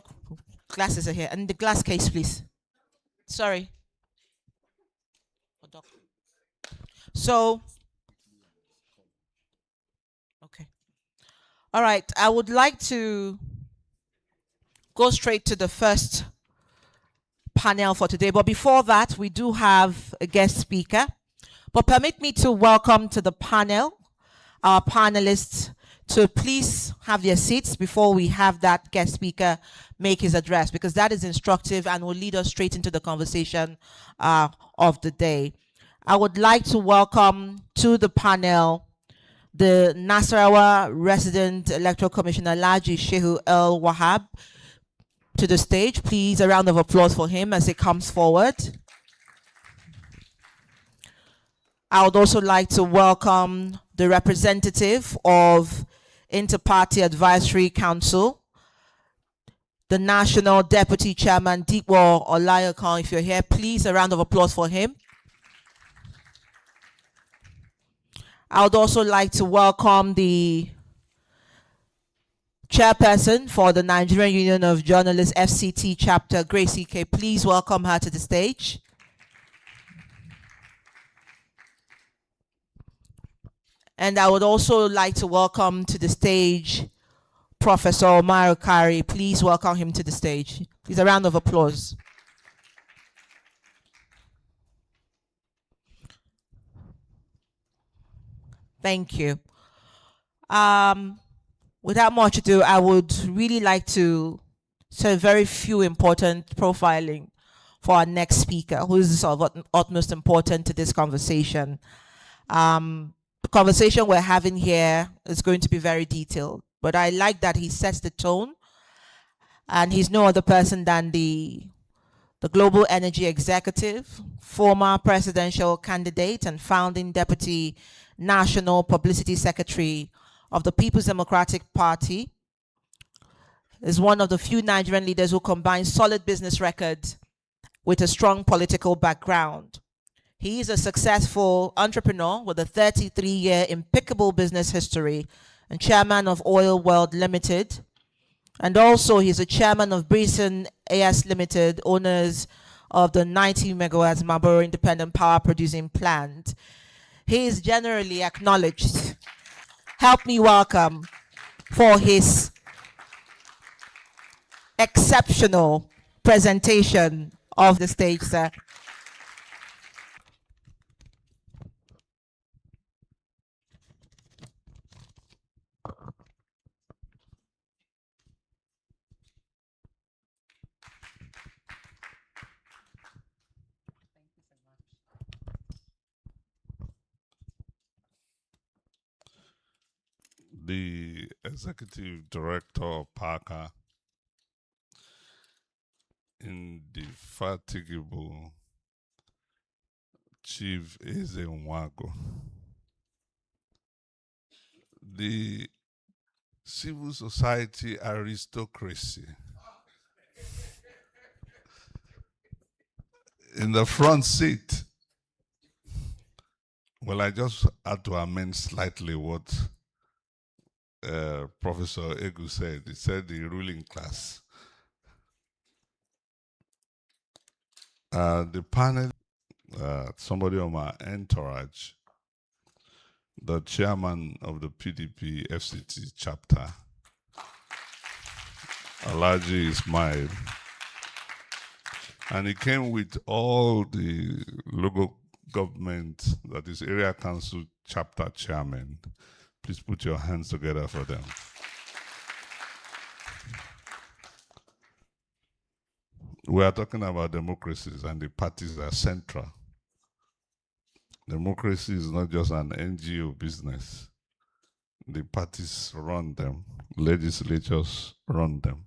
Speaker 4: glasses are here. And the glass case, please. Sorry. So, okay. All right, I would like to go straight to the first panel for today. But before that, we do have a guest speaker. But permit me to welcome to the panel our panelists to please have their seats before we have that guest speaker make his address, because that is instructive and will lead us straight into the conversation of the day. I would like to welcome to the panel the Nasarawa Resident Electoral Commissioner, Alhaji Shehu El-Wahab, to the stage. Please, a round of applause for him as he comes forward. I would also like to welcome the representative of Inter-Party Advisory Council, the National Deputy Chairman, Gbenga Olawepo-Hashim. If you're here, please, a round of applause for him. I would also like to welcome the chairperson for the Nigerian Union of Journalists, FCT chapter, Grace Ike. Please welcome her to the stage. And I would also like to welcome to the stage Professor Omar Okari. Please welcome him to the stage. Please, a round of applause. Thank you. Without much ado, I would really like to say very few important profiling for our next speaker, who is of utmost importance to this conversation. The conversation we're having here is going to be very detailed, but I like that he sets the tone, and he's no other person than the Global Energy Executive, former presidential candidate and founding Deputy National Publicity Secretary of the People's Democratic Party, is one of the few Nigerian leaders who combine solid business records with a strong political background. He is a successful entrepreneur with a 33-year impeccable business history and chairman of Oil World Limited. And also he's a chairman of Brison AS Limited, owners of the 90 megawatts Marlborough Independent Power Producing Plant. He is generally acknowledged. Help me welcome for his exceptional presentation of the stage, sir.
Speaker 10: The Executive Director of PAACA, indefatigable Chief Ezenwa Nwagwu, the civil society aristocracy in the front seat. Well, I just had to amend slightly what Professor Egwu said. He said the ruling class. The panel, somebody on my entourage, the chairman of the PDP FCT chapter, Alhaji Ismail, and he came with all the local government, that is area council chapter chairman. Please put your hands together for them. We are talking about democracies, and the parties are central. Democracy is not just an NGO business. The parties run them, legislatures run them.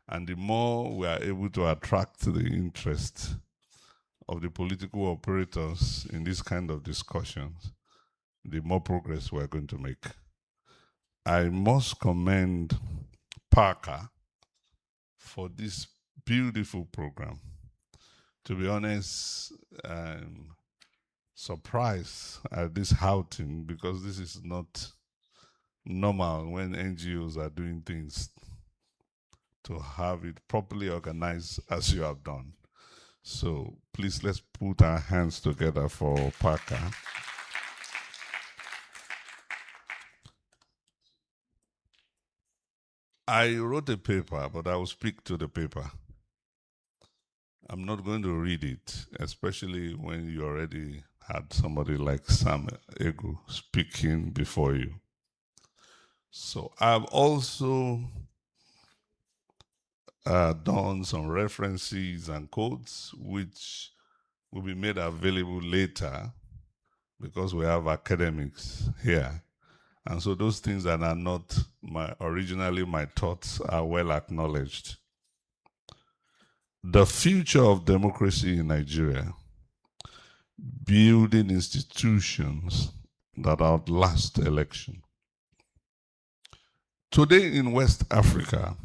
Speaker 10: And the more we are able to attract the interest of the political operators in this kind of discussions, the more progress we're going to make. I must commend PAACA for this beautiful program. To be honest, I'm surprised at this outing, because this is not normal when NGOs are doing things, to have it properly organized as you have done. So please, let's put our hands together for PAACA. I wrote a paper, but I will speak to the paper. I'm not going to read it, especially when you already had somebody like Sam Egwu speaking before you. So I've also done some references and codes which will be made available later because we have academics here. And so those things that are not originally my thoughts are well acknowledged. The future of democracy in Nigeria, building institutions that outlast election. Today in West Africa,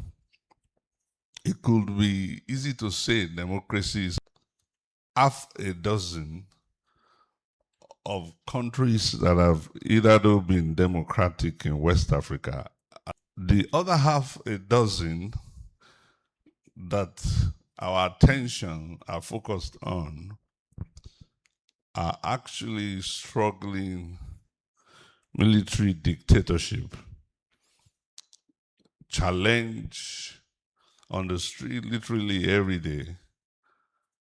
Speaker 10: it could be easy to say democracy is half a dozen of countries that have either been democratic in West Africa. The other half a dozen that our attention are focused on are actually struggling military dictatorship, challenge on the street literally every day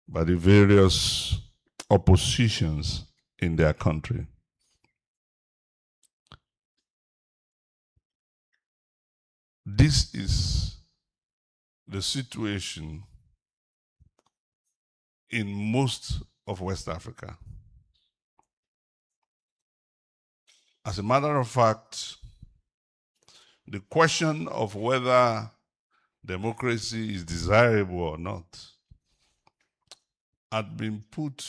Speaker 10: by the various oppositions in their country. This is the situation in most of West Africa. As a matter of fact, the question of whether democracy is desirable or not had been put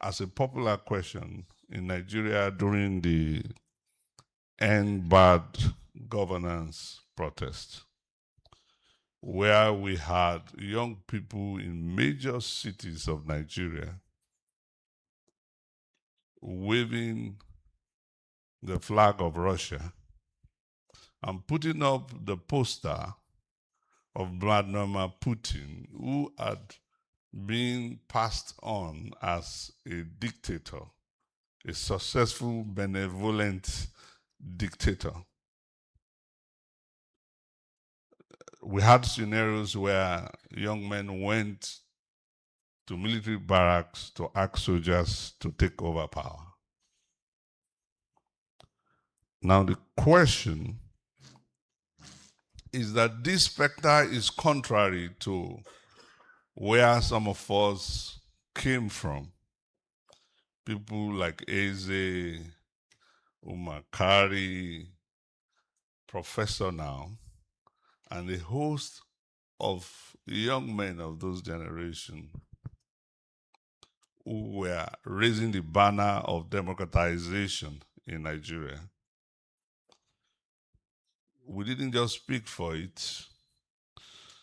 Speaker 10: as a popular question in Nigeria during the End Bad Governance protest, where we had young people in major cities of Nigeria waving the flag of Russia and putting up the poster of Vladimir Putin, who had been passed on as a dictator, a successful, benevolent dictator. We had scenarios where young men went to military barracks to ask soldiers to take over power. Now the question is that this specter is contrary to where some of us came from. People like Eze, Umakari, Professor now, and a host of young men of those generations who were raising the banner of democratization in Nigeria. We didn't just speak for it.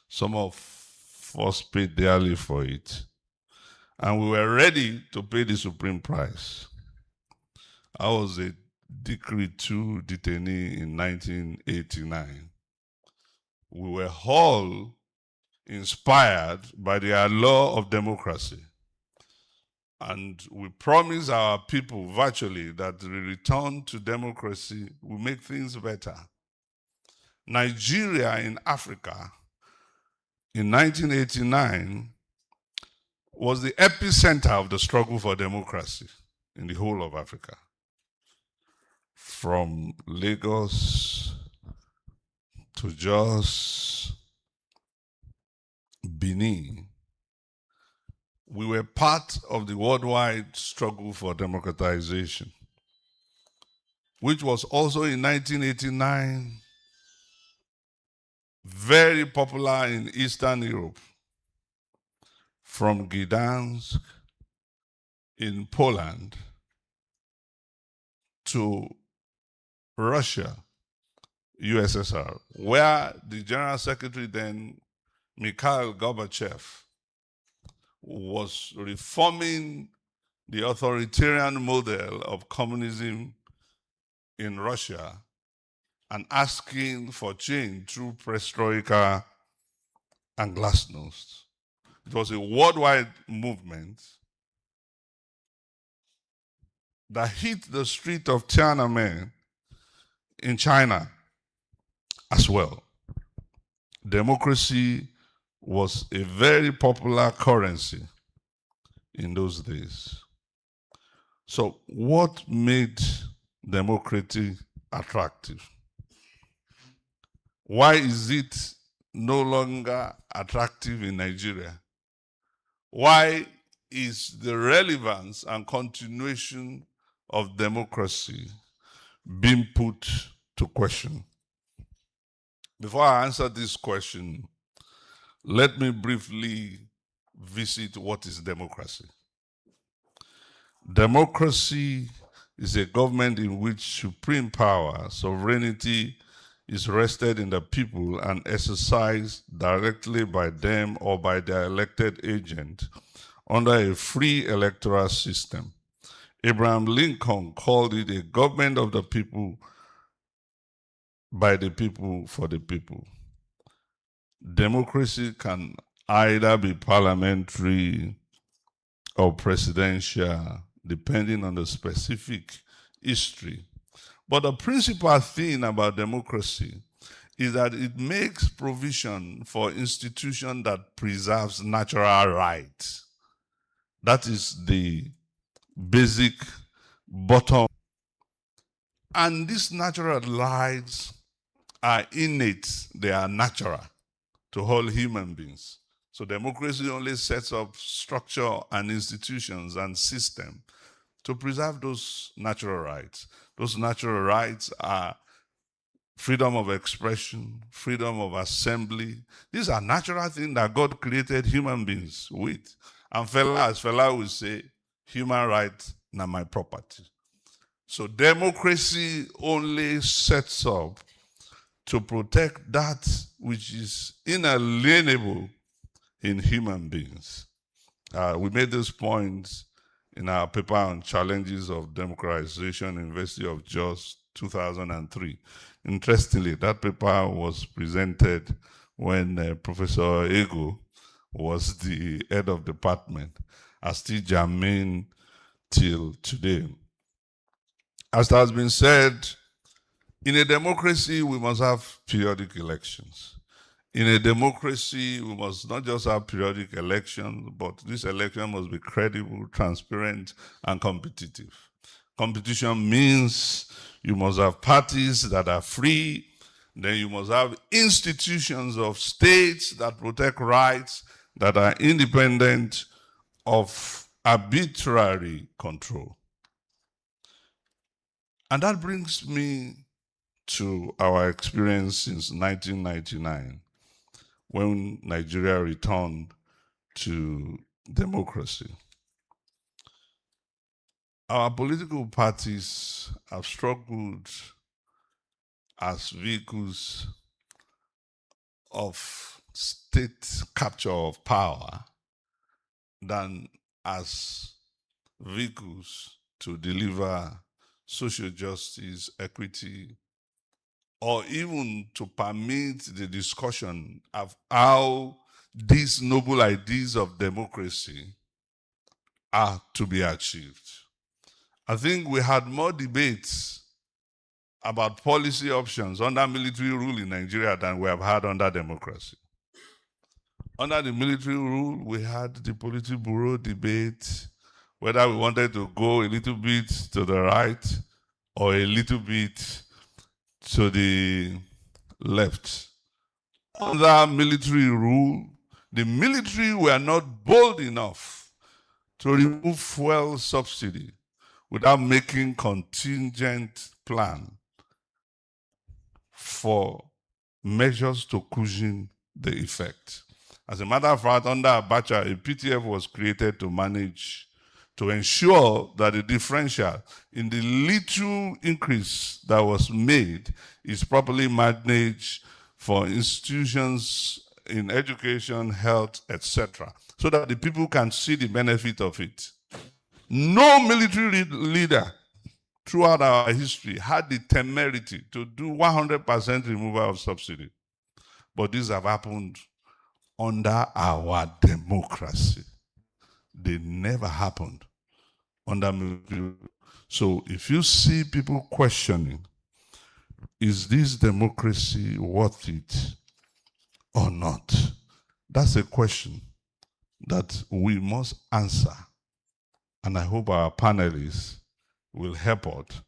Speaker 10: Some of us paid dearly for it. And we were ready to pay the supreme price. I was a Decree 2 detainee in 1989. We were all inspired by the allure of democracy. And we promised our people virtually that the return to democracy will make things better. Nigeria in Africa in 1989 was the epicenter of the struggle for democracy in the whole of Africa. From Lagos to Jos, Benin, we were part of the worldwide struggle for democratization, which was also in 1989 very popular in Eastern Europe, from Gdansk in Poland to Russia, USSR, where the General Secretary then, Mikhail Gorbachev, was reforming the authoritarian model of communism in Russia and asking for change through perestroika and glasnost. It was a worldwide movement that hit the street of Tiananmen in China as well. Democracy was a very popular currency in those days. So what made democracy attractive? Why is it no longer attractive in Nigeria? Why is the relevance and continuation of democracy being put to question? Before I answer this question, let me briefly visit what is democracy. Democracy is a government in which supreme power, sovereignty, is rested in the people and exercised directly by them or by their elected agent under a free electoral system. Abraham Lincoln called it a government of the people, by the people, for the people. Democracy can either be parliamentary or presidential, depending on the specific history. But the principal thing about democracy is that it makes provision for institution that preserves natural rights. That is the basic bottom. And these natural rights are innate, they are natural to all human beings. So democracy only sets up structure and institutions and system to preserve those natural rights. Those natural rights are freedom of expression, freedom of assembly. These are natural things that God created human beings with. And as fella will say, human rights are my property. So democracy only sets up to protect that which is inalienable in human beings. We made this point in our paper on challenges of democratization, University of Jos, 2003. Interestingly, that paper was presented when Professor Egwu was the head of department, as still germane till today. As has been said, in a democracy, we must have periodic elections. In a democracy, we must not just have periodic elections, but this election must be credible, transparent, and competitive. Competition means you must have parties that are free, then you must have institutions of states that protect rights that are independent of arbitrary control. And that brings me to our experience since 1999, when Nigeria returned to democracy. Our political parties have struggled as vehicles of state capture of power than as vehicles to deliver social justice, equity, or even to permit the discussion of how these noble ideas of democracy are to be achieved. I think we had more debates about policy options under military rule in Nigeria than we have had under democracy. Under the military rule, we had the Politburo debate, whether we wanted to go a little bit to the right or a little bit to the left. Under military rule, the military were not bold enough to remove fuel subsidy without making contingent plan for measures to cushion the effect. As a matter of fact, under Abacha, a PTF was created to manage, to ensure that the differential in the little increase that was made is properly managed for institutions in education, health, etc., so that the people can see the benefit of it. No military leader throughout our history had the temerity to do 100% removal of subsidy. But these have happened under our democracy. They never happened under military. So if you see people questioning, is this democracy worth it or not? That's a question that we must answer. And I hope our panelists will help us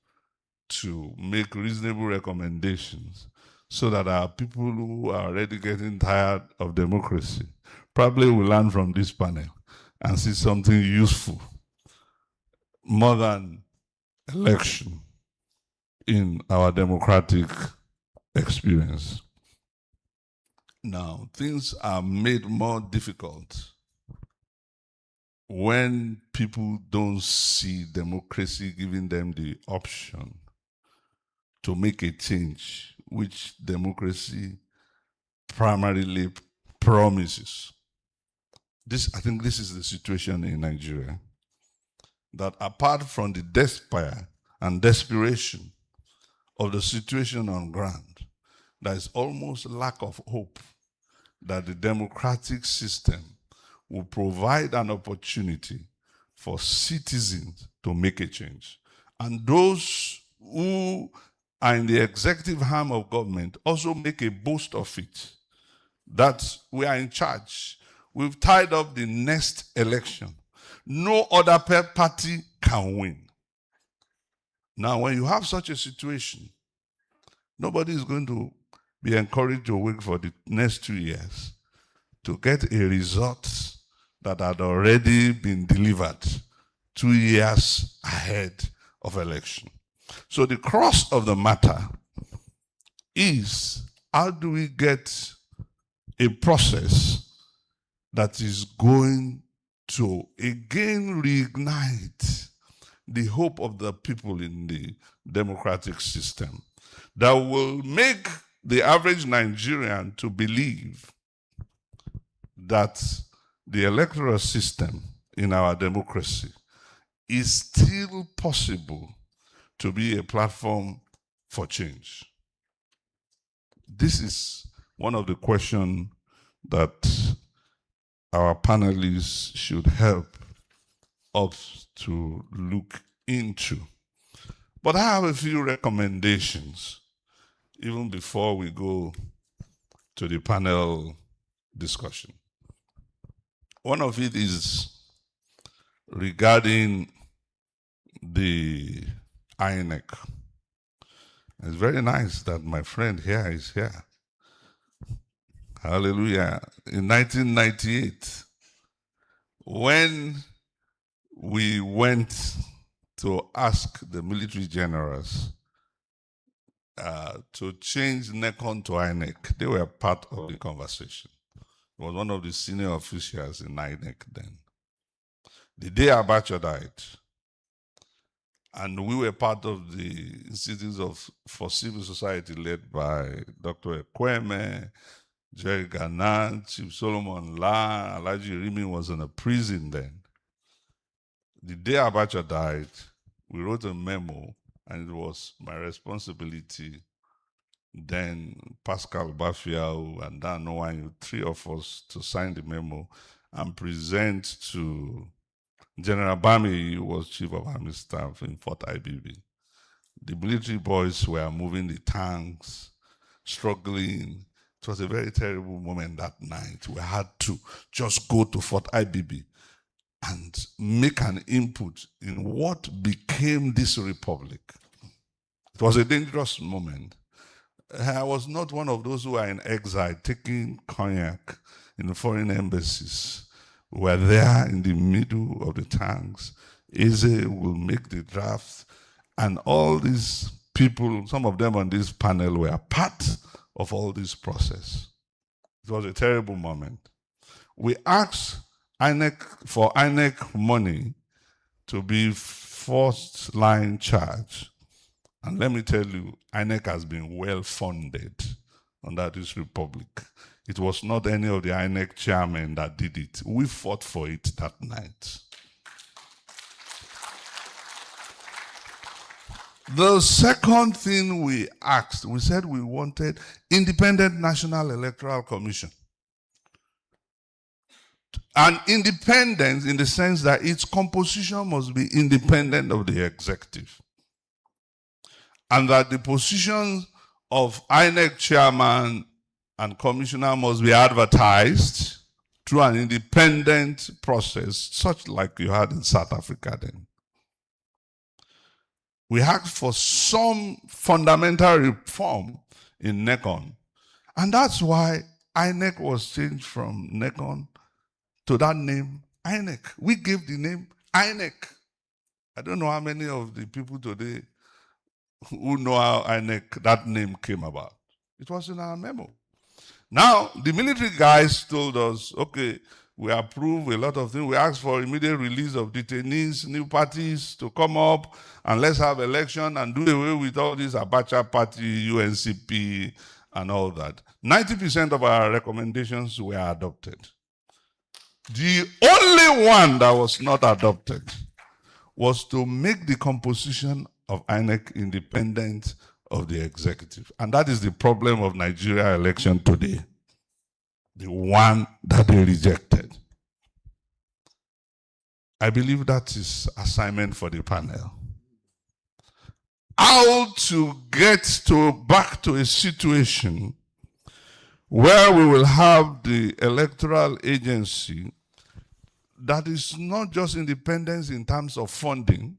Speaker 10: to make reasonable recommendations so that our people who are already getting tired of democracy probably will learn from this panel and see something useful more than election in our democratic experience. Now, things are made more difficult when people don't see democracy giving them the option to make a change, which democracy primarily promises. I think this is the situation in Nigeria, that apart from the despair and desperation of the situation on ground, there is almost lack of hope that the democratic system will provide an opportunity for citizens to make a change. And those who are in the executive arm of government also make a boast of it, that we are in charge. We've tied up the next election. No other party can win. Now, when you have such a situation, nobody is going to be encouraged to wait for the next 2 years to get a result that had already been delivered 2 years ahead of election. So the crux of the matter is, how do we get a process that is going to again reignite the hope of the people in the democratic system, that will make the average Nigerian to believe that the electoral system in our democracy is still possible to be a platform for change. This is one of the questions that our panelists should help us to look into. But I have a few recommendations even before we go to the panel discussion. One of it is regarding the INEC. It's very nice that my friend here is here. Hallelujah. In 1998, when we went to ask the military generals to change NECON to INEC, they were part of the conversation. It was one of the senior officials in INEC then. The day Abacha died, and we were part of the Institute for Civil Society led by Dr. Ekweme, Jerry Garnett, Chief Solomon La, Alhaji Rimi was in a prison then. The day Abacha died, we wrote a memo, and it was my responsibility, then Pascal Bafiao and Dan Nwagu, 3 of us, to sign the memo and present to General Bami, who was Chief of Army Staff in Fort IBB. The military boys were moving the tanks, struggling. It was a very terrible moment that night. We had to just go to Fort IBB and make an input in what became this republic. It was a dangerous moment. I was not one of those who are in exile taking cognac in foreign embassies. We were there in the middle of the tanks. Eze will make the draft, and all these people, some of them on this panel, were part of all this process. It was a terrible moment. We asked INEC for INEC money to be first line charge. And let me tell you, INEC has been well funded under this republic. It was not any of the INEC chairmen that did it. We fought for it that night. The second thing we asked, we said we wanted independent National Electoral Commission. And independence in the sense that its composition must be independent of the executive. And that the position of INEC chairman and commissioner must be advertised through an independent process, such like you had in South Africa then. We asked for some fundamental reform in NECON. And that's why INEC was changed from NECON to that name, INEC. We gave the name INEC. I don't know how many of the people today who know how INEC, that name came about. It was in our memo. Now, the military guys told us, okay, we approve a lot of things. We asked for immediate release of detainees, new parties to come up, and let's have election and do away with all this Abacha party, UNCP, and all that. 90% of our recommendations were adopted. The only one that was not adopted was to make the composition of INEC independent of the executive. And that is the problem of Nigeria election today. The one that they rejected. I believe that is assignment for the panel. How to get back to a situation where we will have the electoral agency that is not just independence in terms of funding,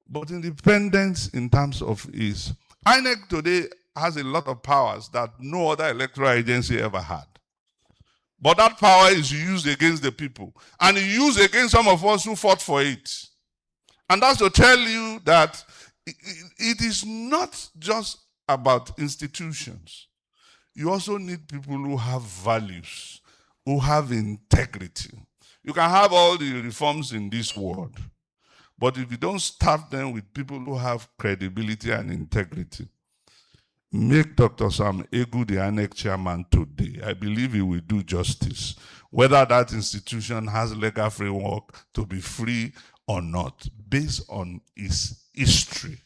Speaker 10: but independence in terms of ease. INEC today has a lot of powers that no other electoral agency ever had. But that power is used against the people, and used against some of us who fought for it. And that's to tell you that it is not just about institutions. You also need people who have values, who have integrity. You can have all the reforms in this world, but if you don't staff them with people who have credibility and integrity, make Dr. Sam Egwu the INEC chairman today. I believe he will do justice, whether that institution has legal framework to be free or not, based on its history.